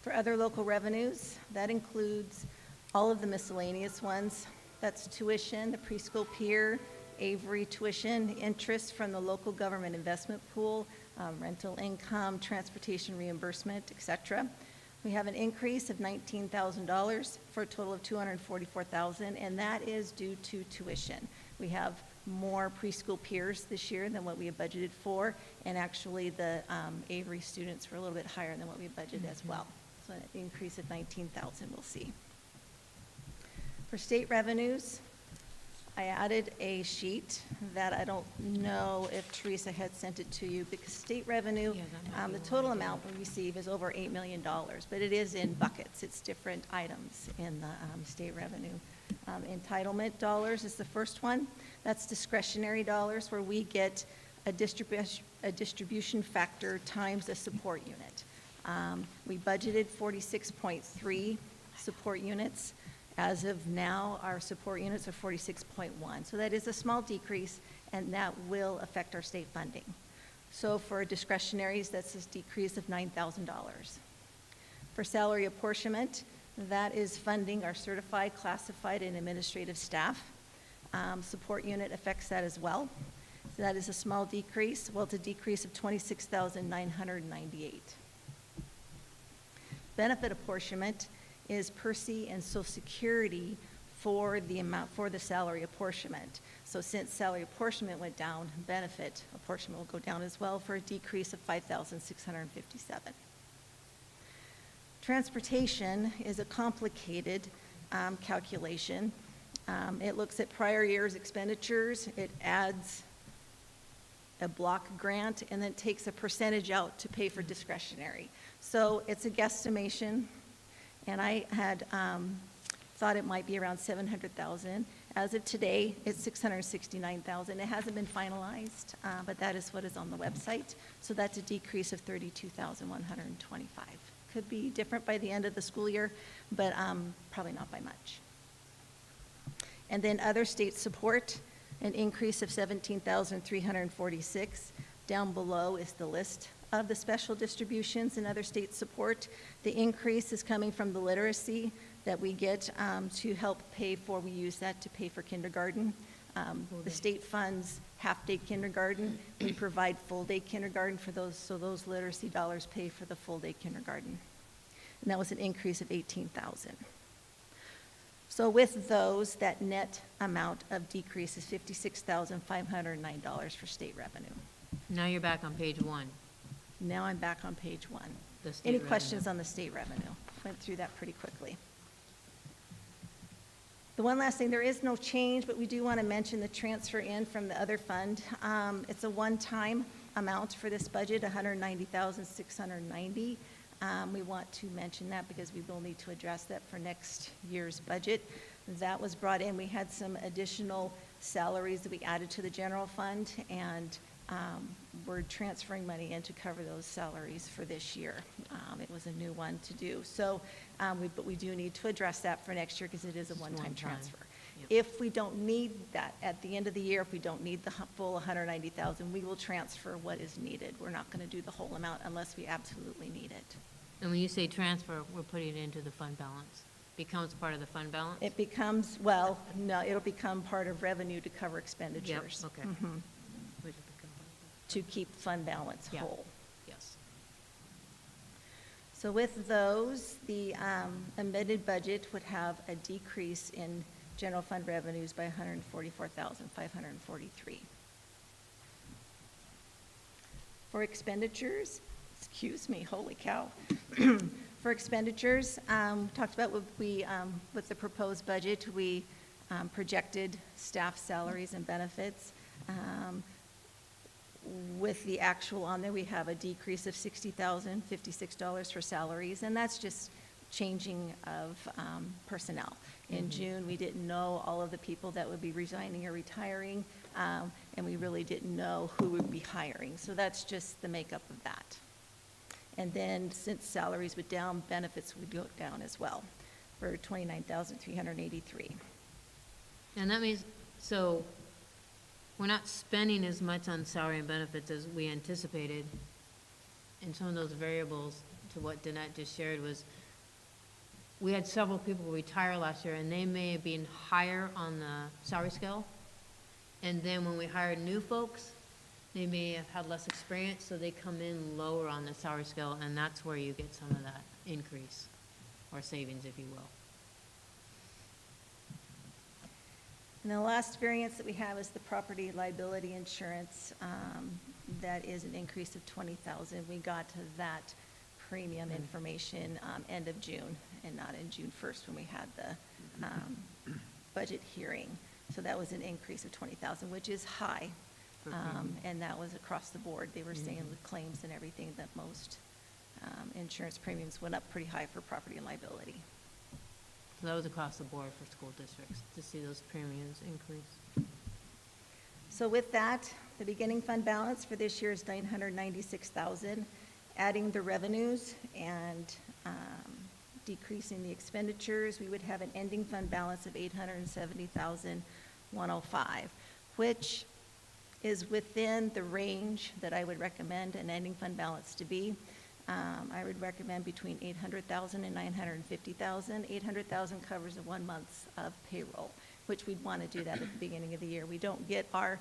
For other local revenues, that includes all of the miscellaneous ones. That's tuition, the preschool peer, Avery tuition, interest from the local government investment pool, rental income, transportation reimbursement, etc. We have an increase of $19,000 for a total of $244,000, and that is due to tuition. We have more preschool peers this year than what we had budgeted for, and actually the Avery students were a little bit higher than what we budgeted as well. So an increase of $19,000 we'll see. For state revenues, I added a sheet that I don't know if Teresa had sent it to you, because state revenue, the total amount we receive is over $8 million, but it is in buckets. It's different items in the state revenue. Entitlement dollars is the first one. That's discretionary dollars, where we get a distribution factor times a support unit. We budgeted 46.3 support units. As of now, our support units are 46.1. So that is a small decrease, and that will affect our state funding. So for discretionaries, that's a decrease of $9,000. For salary apportionment, that is funding our certified, classified, and administrative staff. Support unit affects that as well. So that is a small decrease. Well, it's a decrease of $26,998. Benefit apportionment is Percy and Social Security for the amount for the salary apportionment. So since salary apportionment went down, benefit apportionment will go down as well, for a decrease of $5,657. Transportation is a complicated calculation. It looks at prior year's expenditures, it adds a block grant, and then takes a percentage out to pay for discretionary. So it's a guesstimation, and I had thought it might be around $700,000. As of today, it's $669,000. It hasn't been finalized, but that is what is on the website. So that's a decrease of $32,125. Could be different by the end of the school year, but probably not by much. And then other state support, an increase of $17,346. Down below is the list of the special distributions and other state support. The increase is coming from the literacy that we get to help pay for, we use that to pay for kindergarten. The state funds half-day kindergarten. We provide full-day kindergarten for those, so those literacy dollars pay for the full-day kindergarten. And that was an increase of $18,000. So with those, that net amount of decrease is $56,509 for state revenue. Now you're back on page 1. Now I'm back on page 1. The state Any revenue. questions on the state revenue? Went through that pretty quickly. The one last thing, there is no change, but we do want to mention the transfer in from the other fund. It's a one-time amount for this budget, $190,690. We want to mention that because we will need to address that for next year's budget. That was brought in. We had some additional salaries that we added to the general fund, and we're transferring money in to cover those salaries for this year. It was a new one to do. So, but we do need to address that for next year because it is a one-time transfer. If we don't need that, at the end of the year, if we don't need the full 190,000, we will transfer what is needed. We're not going to do the whole amount unless we absolutely need it. And when you say transfer, we're putting it into the fund balance. Becomes part of the fund balance? It becomes, well, no, it'll become part of revenue to cover expenditures. Yep, okay. Mhm. Which will become part of To keep fund balance Yeah. whole. that. Yes. So with those, the amended budget would have a decrease in general fund revenues by $144,543. For expenditures, excuse me, holy cow. For expenditures, talked about with the proposed budget, we projected staff salaries and benefits. With the actual on there, we have a decrease of $60,056 for salaries, and that's just changing of personnel. In June, we didn't know all of the people that would be resigning or retiring, and we really didn't know who would be hiring. So that's just the makeup of that. And then since salaries would down, benefits would go down as well for $29,383. And that means, so we're not spending as much on salary and benefits as we anticipated. And some of those variables, to what Danette just shared, was we had several people retire last year, and they may have been higher on the salary scale. And then when we hired new folks, they may have had less experience, so they come in lower on the salary scale, and that's where you get some of that increase, or savings, if you will. And the last variance that we have is the property liability insurance. That is an increase of $20,000. We got to that premium information end of June, and not in June 1st when we had the budget hearing. So that was an increase of $20,000, which is high. And that was across the board. They were saying with claims and everything that most insurance premiums went up pretty high for property and liability. So that was across the board for school districts, to see those premiums increase. So with that, the beginning fund balance for this year is $996,000. Adding the revenues and decreasing the expenditures, we would have an ending fund balance of $870,105, which is within the range that I would recommend an ending fund balance to be. I would recommend between $800,000 and $950,000. $800,000 covers 1 month of payroll, which we'd want to do that at the beginning of the year. We don't get our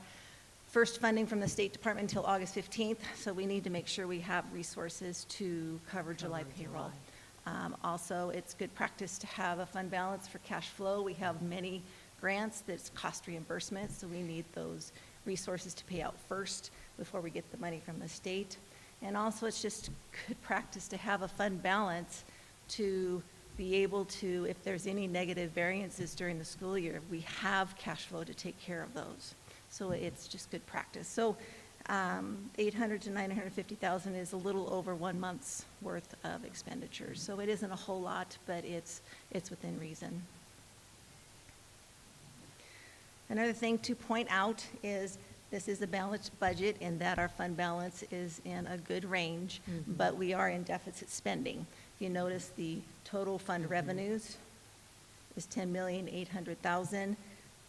first funding from the State Department until August 15th, so we need to make sure we have resources to cover July payroll. Also, it's good practice to have a fund balance for cash flow. We have many grants that's cost reimbursement, so we need those resources to pay out first before we get the money from the state. And also, it's just good practice to have a fund balance to be able to, if there's any negative variances during the school year, we have cash flow to take care of those. So it's just good practice. So $800,000 to $950,000 is a little over 1 month's worth of expenditures. So it isn't a whole lot, but it's within reason. Another thing to point out is this is a balanced budget in that our fund balance is in a good range, but we are in deficit spending. If you notice, the total fund revenues is $10,800,000.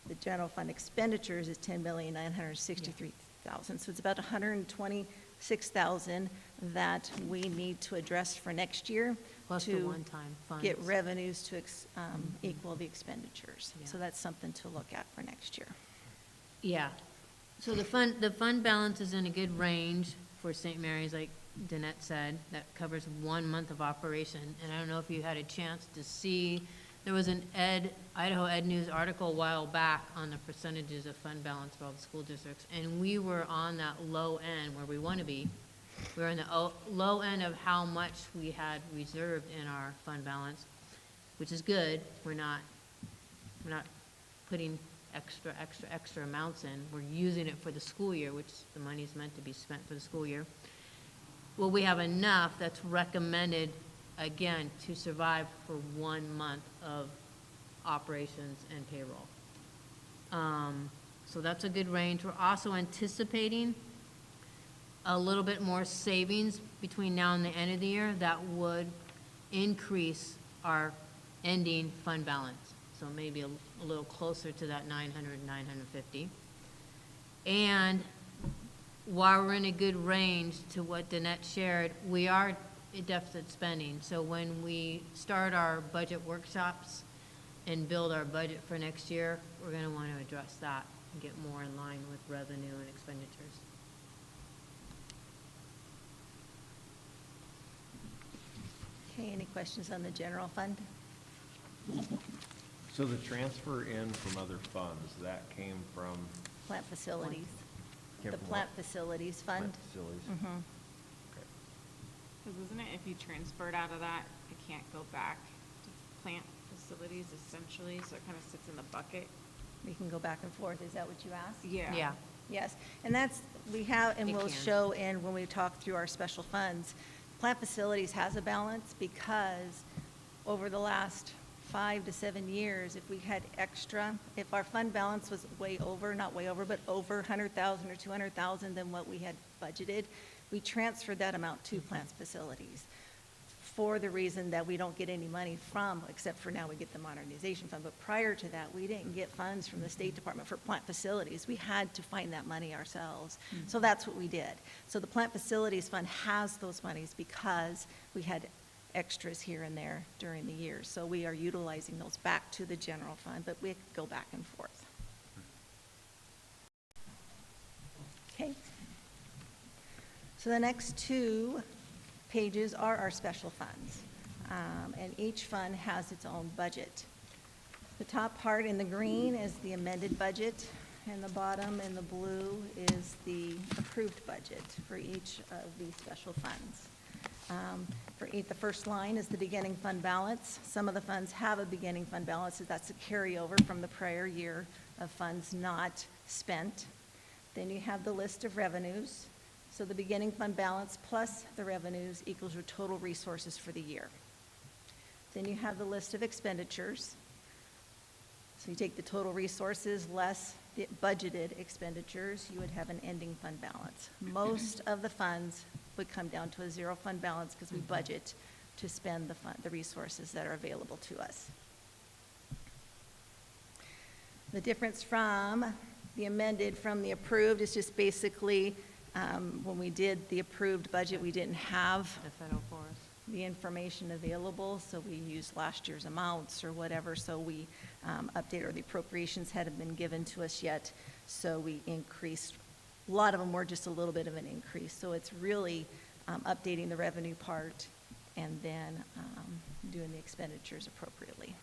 The general fund expenditures is $10,963,000. So it's about $126,000 that we need to address for next year. Plus the one-time funds. Get revenues to equal the expenditures. Yeah. So that's something to look at for next year. Yeah. So the fund balance is in a good range for St. Mary's, like Danette said. That covers 1 month of operation. And I don't know if you had a chance to see, there was an Idaho Ed News article a while back on the percentages of fund balance for all the school districts. And we were on that low end where we want to be. We were in the low end of how much we had reserved in our fund balance, which is good. We're not putting extra amounts in. We're using it for the school year, which the money's meant to be spent for the school year. Well, we have enough that's recommended, again, to survive for 1 month of operations and payroll. So that's a good range. We're also anticipating a little bit more savings between now and the end of the year that would increase our ending fund balance. so maybe a little closer to that 900, 950. And while we're in a good range to what Danette shared, we are at deficit spending. So when we start our budget workshops and build our budget for next year, we're going to want to address that and get more in line with revenue and expenditures. Okay, any questions on the general fund? So the transfer in from other funds, that came from? Plant facilities. Came The from plant what? facilities fund. Plant facilities. Mhm. Okay. Because isn't it, if you transferred out of that, it can't go back to plant facilities essentially, so it kind of sits in the bucket? We can go back and forth, is that what you asked? Yeah. Yeah. Yes, and that's, we have, and It we'll can. show in when we talk through our special funds. Plant facilities has a balance because over the last 5 to 7 years, if we had extra, if our fund balance was way over, not way over, but over 100,000 or 200,000 than what we had budgeted, we transferred that amount to plant facilities for the reason that we don't get any money from, except for now we get the modernization fund. But prior to that, we didn't get funds from the State Department for plant facilities. We had to find that money ourselves. So that's what we did. So the plant facilities fund has those monies because we had extras here and there during the year. So we are utilizing those back to the general fund, but we go back and forth. Okay. So the next two pages are our special funds, and each fund has its own budget. The top part in the green is the amended budget, and the bottom in the blue is the approved budget for each of these special funds. The first line is the beginning fund balance. Some of the funds have a beginning fund balance, so that's a carryover from the prior year of funds not spent. Then you have the list of revenues. So the beginning fund balance plus the revenues equals your total resources for the year. Then you have the list of expenditures. So you take the total resources less the budgeted expenditures, you would have an ending fund balance. Most of the funds would come down to a zero fund balance because we budget to spend the resources that are available to us. The difference from the amended from the approved is just basically when we did the approved budget, we didn't have The federal forest. the information available, so we used last year's amounts or whatever, so we updated, or the appropriations hadn't been given to us yet, so we increased. A lot of them were just a little bit of an increase, so it's really updating the revenue part and then doing the expenditures appropriately.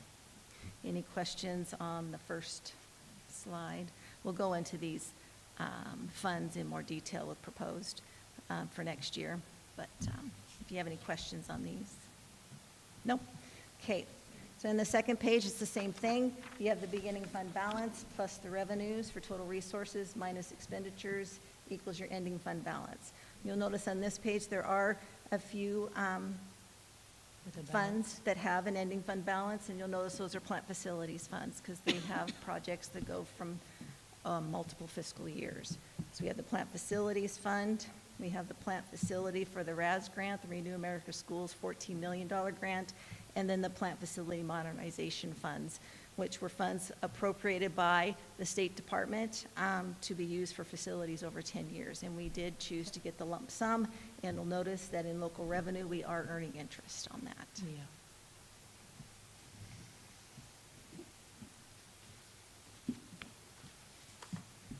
Any questions on the first slide? We'll go into these funds in more detail with proposed for next year, but if you have any questions on these. Nope. Okay. So in the second page, it's the same thing. You have the beginning fund balance plus the revenues for total resources minus expenditures equals your ending fund balance. You'll notice on this page there are a few funds that have an ending fund balance, and you'll notice those are plant facilities funds because they have projects that go from multiple fiscal years. So we have the plant facilities fund. We have the plant facility for the RAS grant, the Renew America Schools $14 million grant, and then the plant facility modernization funds, which were funds appropriated by the State Department to be used for facilities over 10 years. And we did choose to get the lump sum, and you'll notice that in local revenue, we are earning interest on that.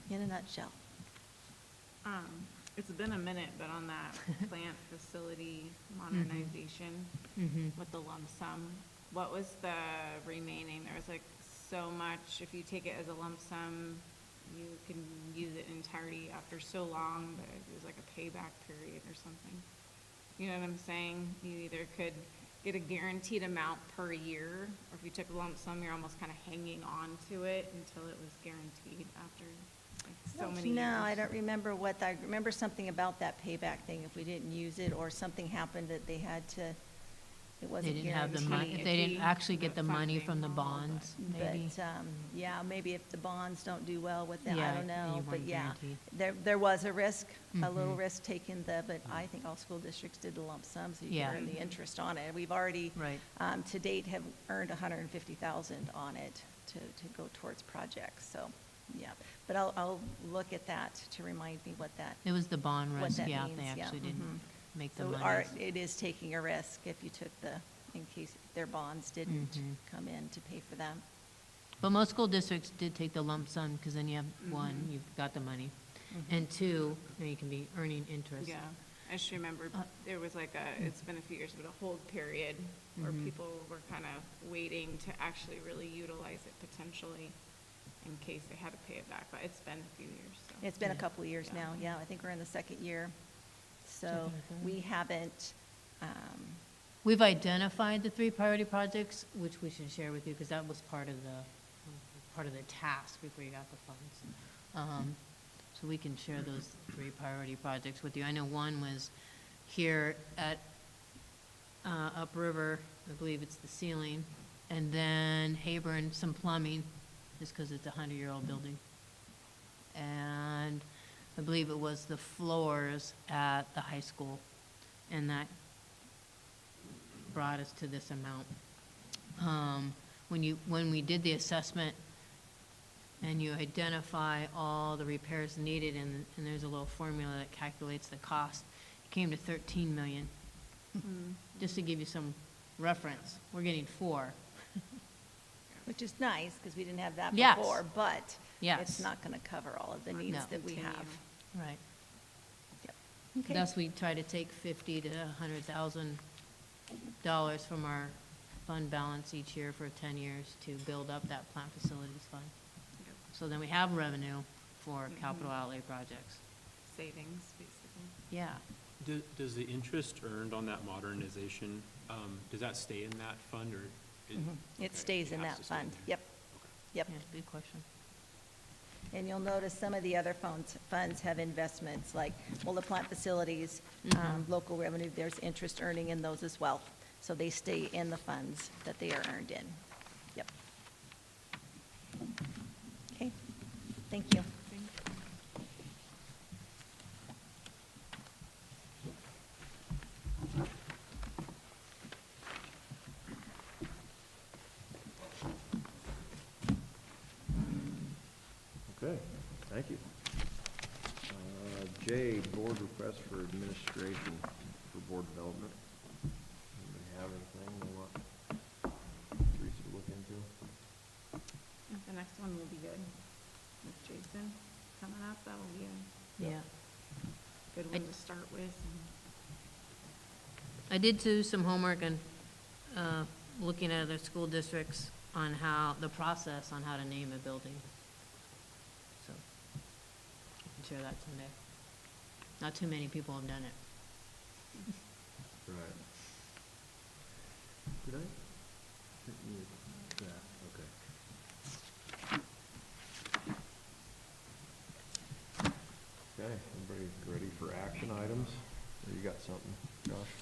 Yeah. In a nutshell. It's been a minute, but on that plant facility modernization with the lump sum, what was the remaining? There was like so much, if you take it as a lump sum, you can use it in entirety after so long, but it was like a payback period or something. You know what I'm saying? You either could get a guaranteed amount per year, or if you took a lump sum, you're almost kind of hanging on to it until it was guaranteed after like so many years. No, I don't remember I remember something about that payback thing if we didn't use it or something happened that they had to it wasn't They didn't have the money, guaranteed. they didn't actually get the money funding from the and all, bonds, maybe? But, yeah, maybe if the bonds don't do well with them, I Yeah, don't you know. But weren't yeah, guaranteed. there was a risk, a little Mhm. risk taken, but I think all school districts did the lump sum, so you Yeah. can earn the interest on it. We've already, Right. to date, have earned 150,000 on it to go towards projects, so, yeah. But I'll look at that to remind me what that, It was the bond what risk, that yeah, means, they yeah. actually didn't make the So money. it is taking a risk if you took in case their bonds didn't Mhm. come in to pay for them. But most school districts did take the lump sum, because then you have, one, you've got the money, and two, then you can be earning interest. Yeah, I just remember Uh, there was like it's been a few years, but a hold period where Mhm. people were kind of waiting to actually really utilize it potentially in case they had to pay it back, but it's been a few years, so. It's been a Yeah. couple of years Yeah. now, yeah, I think we're in the second year. So Second or third. we haven't, We've identified the 3 priority projects, which we should share with you, because that was part of the task before you got the funds. So we can share those 3 priority projects with you. I know one was here at Upriver, I believe it's the ceiling, and then Hayburn, some plumbing, just because it's a 100-year-old building. And I believe it was the floors at the high school, and that brought us to this amount. When we did the assessment and you identify all the repairs needed, and there's a little formula that calculates the cost, it came to 13 million. Just to give you some reference, we're getting 4. which is nice, because we didn't have that Yes. before, but Yes. it's not going to cover all of the needs No. that we have. Right. Yep. Okay. Thus, we try to take $50,000 to $100,000 from our fund balance each year for 10 years to build up that plant facilities fund. So then we have revenue for capital outlay projects. Savings, basically. Yeah. Does the interest earned on that modernization, does that stay in that fund, or? It okay, stays in has that to stay in fund, there. yep, yep. Yeah, good question. And you'll notice some of the other funds have investments, like, well, the plant facilities, local revenue, there's interest earning in those as well. So they stay in the funds that they are earned in. Yep. Okay, thank you. Okay, thank you. J, board request for administration for board development. Anybody have anything they want Teresa to look into? The next one will be good. With Jason coming up, that'll be a Yeah. good one to start with. I did do some homework and looking at other school districts on how, the process on how to name a building. So, I can share that someday. Not too many people have done it. Right. Did I? Yeah, okay. Okay, everybody ready for action items? Or you got something, Josh?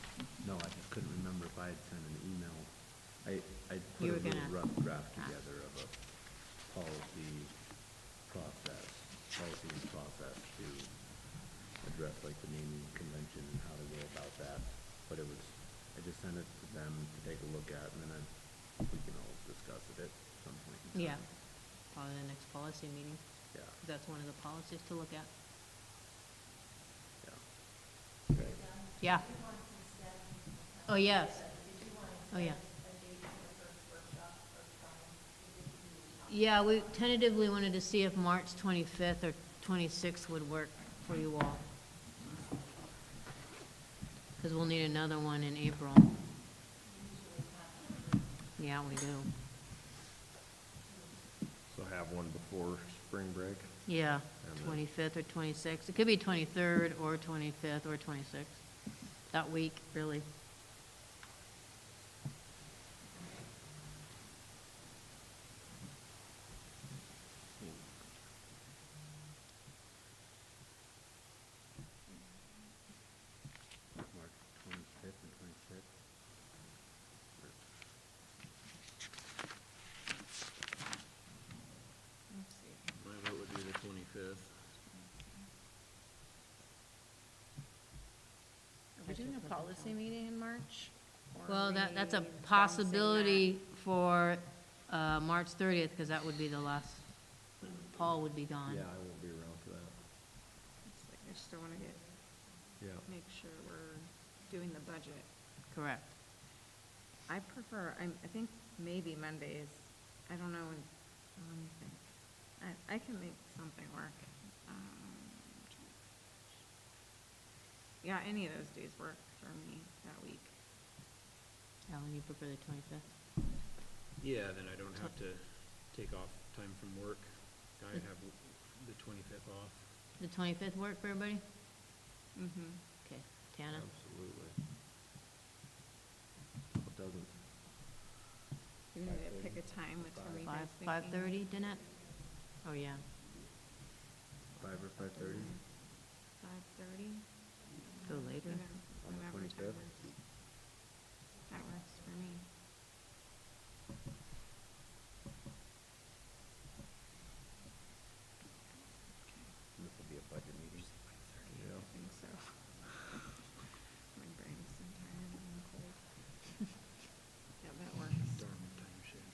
No, I just couldn't remember if I had sent an email. I put You a were little gonna- rough draft together of a policy and process to address like the naming convention and how to go about that. But I just sent it to them to take a look at, and then we can all discuss it at some point in time. Yeah, probably the next policy meeting. Yeah, 'Cause that's one of the policies to look at. yeah. Okay. Yeah. Oh, yes. Oh, yeah. Yeah, we tentatively wanted to see if March 25th or 26th would work for you all. Because we'll need another one in April. Yeah, we do. So have one before spring break? Yeah, And then- 25th or 26th. It could be 23rd or 25th or 26th. That week, really. March 25th and 26th. policy meeting in March? Or Well, are that's a we bouncing possibility for March 30th, because that would be the last, Paul would be gone. Yeah, I won't be around for that. that? It's like, I just don't want to get, Yeah. make sure we're doing the budget. Correct. I prefer, I think maybe Mondays, I don't know, let me think. I can make something work. Yeah, any of those days work for me that week. Alan, you prefer the 25th? Yeah, then I don't have to take off time from work. I have the 25th off. The 25th work for everybody? Mm-hmm. Okay, Tana? Absolutely. It doesn't. You need to pick a time, which are you guys 5:30, Danette? Oh, yeah. 5 or 5:30? 5:30? Go later. On the Whatever time 25th? works. That works for me. This will be a budget meeting. Yeah. I think so. My brain's so tired and cold. Yeah, that works. Darn time shit.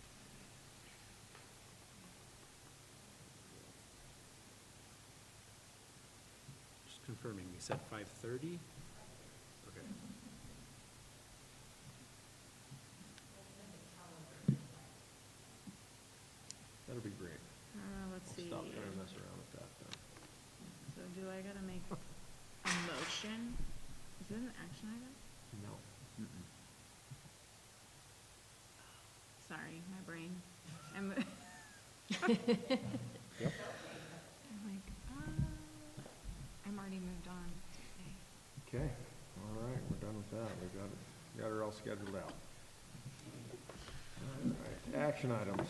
Just confirming, we said 5:30? Okay. That'll be great. Let's I'll see. stop trying to mess around with that then. So do I gotta make a motion? Is it an action item? No. Sorry, my brain. I'm Yep. I'm like, I'm already moved on. Okay, all right, we're done with that. We got her all scheduled out. All right, action items.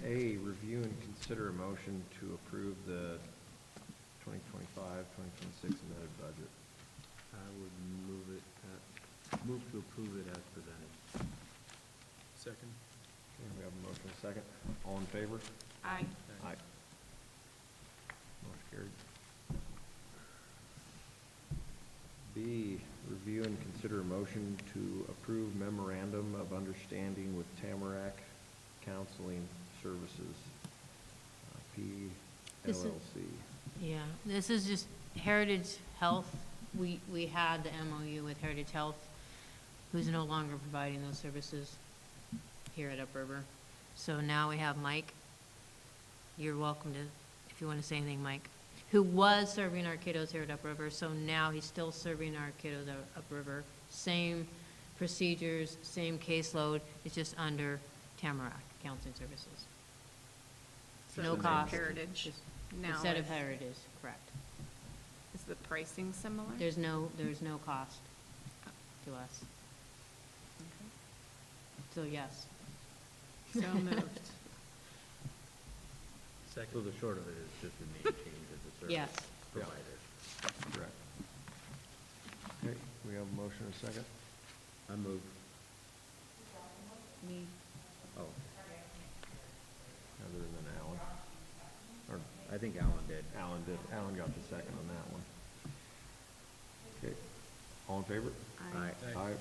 A, review and consider a motion to approve the 2025-2026 amended budget. I would move to approve it as presented. Second? Okay, we have a motion and a second. All in favor? Aye. Aye. Motion carried. B, review and consider a motion to approve memorandum of understanding with Tamarack Counseling Services, This is- PLLC. Yeah, this is just Heritage Health. We had the MOU with Heritage Health, who's no longer providing those services here at Upriver. So now we have Mike. You're welcome to, if you want to say anything, Mike, who was serving our kiddos here at Upriver. So now he's still serving our kiddos at Upriver. Same procedures, same caseload. It's just under Tamarack Counseling Services. So No it's like cost. Heritage. Just Now Instead of it's- Heritage, correct. Is the pricing similar? There's no cost to us. Okay. So yes. So moved. So the short of it is just the name change as a service Yes. provider. Correct. Okay, we have a motion and a second. I move. Me. Oh, Other than Alan. Or I think Alan did. Alan did. Alan got the second on that one. Okay, all in favor? Aye. Aye.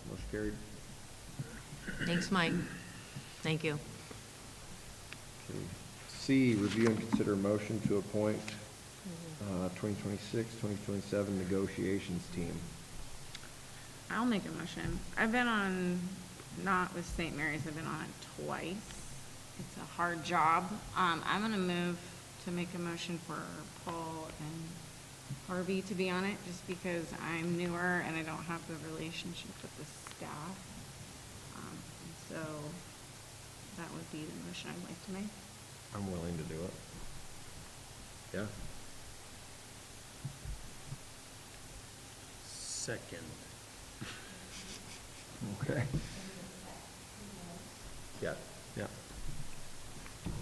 Motion carried. Thanks, Mike. Thank you. Okay. C, review and consider a motion to appoint 2026, 2027 negotiations team. I'll make a motion. I've been on, not with St. Mary's, I've been on it twice. It's a hard job. I'm gonna move to make a motion for Paul and Harvey to be on it, just because I'm newer and I don't have the relationship with the staff. And so that would be the motion I'd like to make. I'm willing to do it. Yeah. Second. Okay. Yes. Yeah.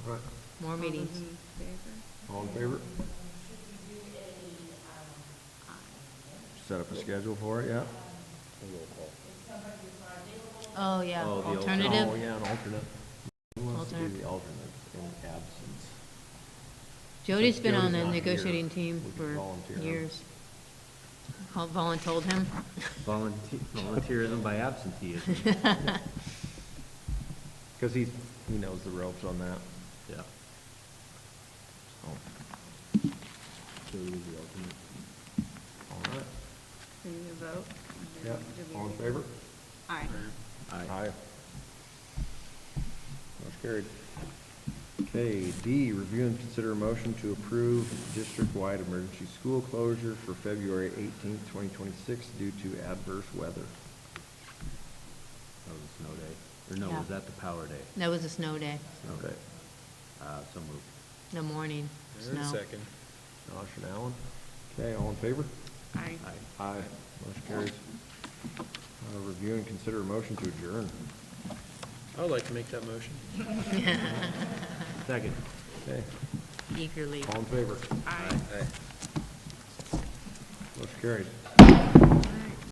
All right. More All those meetings. in favor? All in favor? Set up a schedule for it, yeah? A roll call. Oh, yeah, Oh, the alternative. Oh, yeah, an alternate. Who wants to be Alternate. the alternate in absence? Jody's Since been on Jody's the not here, negotiating team we could for volunteer. years. Voluntold him? Volunteerism by absenteeism. Because he knows the ropes on that. Yeah. So, So he was the alternate. all right. We need to vote? Yeah, Do we all in need- favor? Aye. Aye. Motion carried. Okay, D, review and consider a motion to approve district-wide emergency school closure for February 18th, 2026 due to adverse weather. That was a snow day. Or no, Yeah. was that the power day? That was a snow day, Okay. So moved. the morning snow. Second. Josh and Alan. Okay, all in favor? Aye. Aye. Motion carries. Review and consider a motion to adjourn. I would like to make that motion. Second. Okay, Eagerly. all in favor? Aye. Motion carries.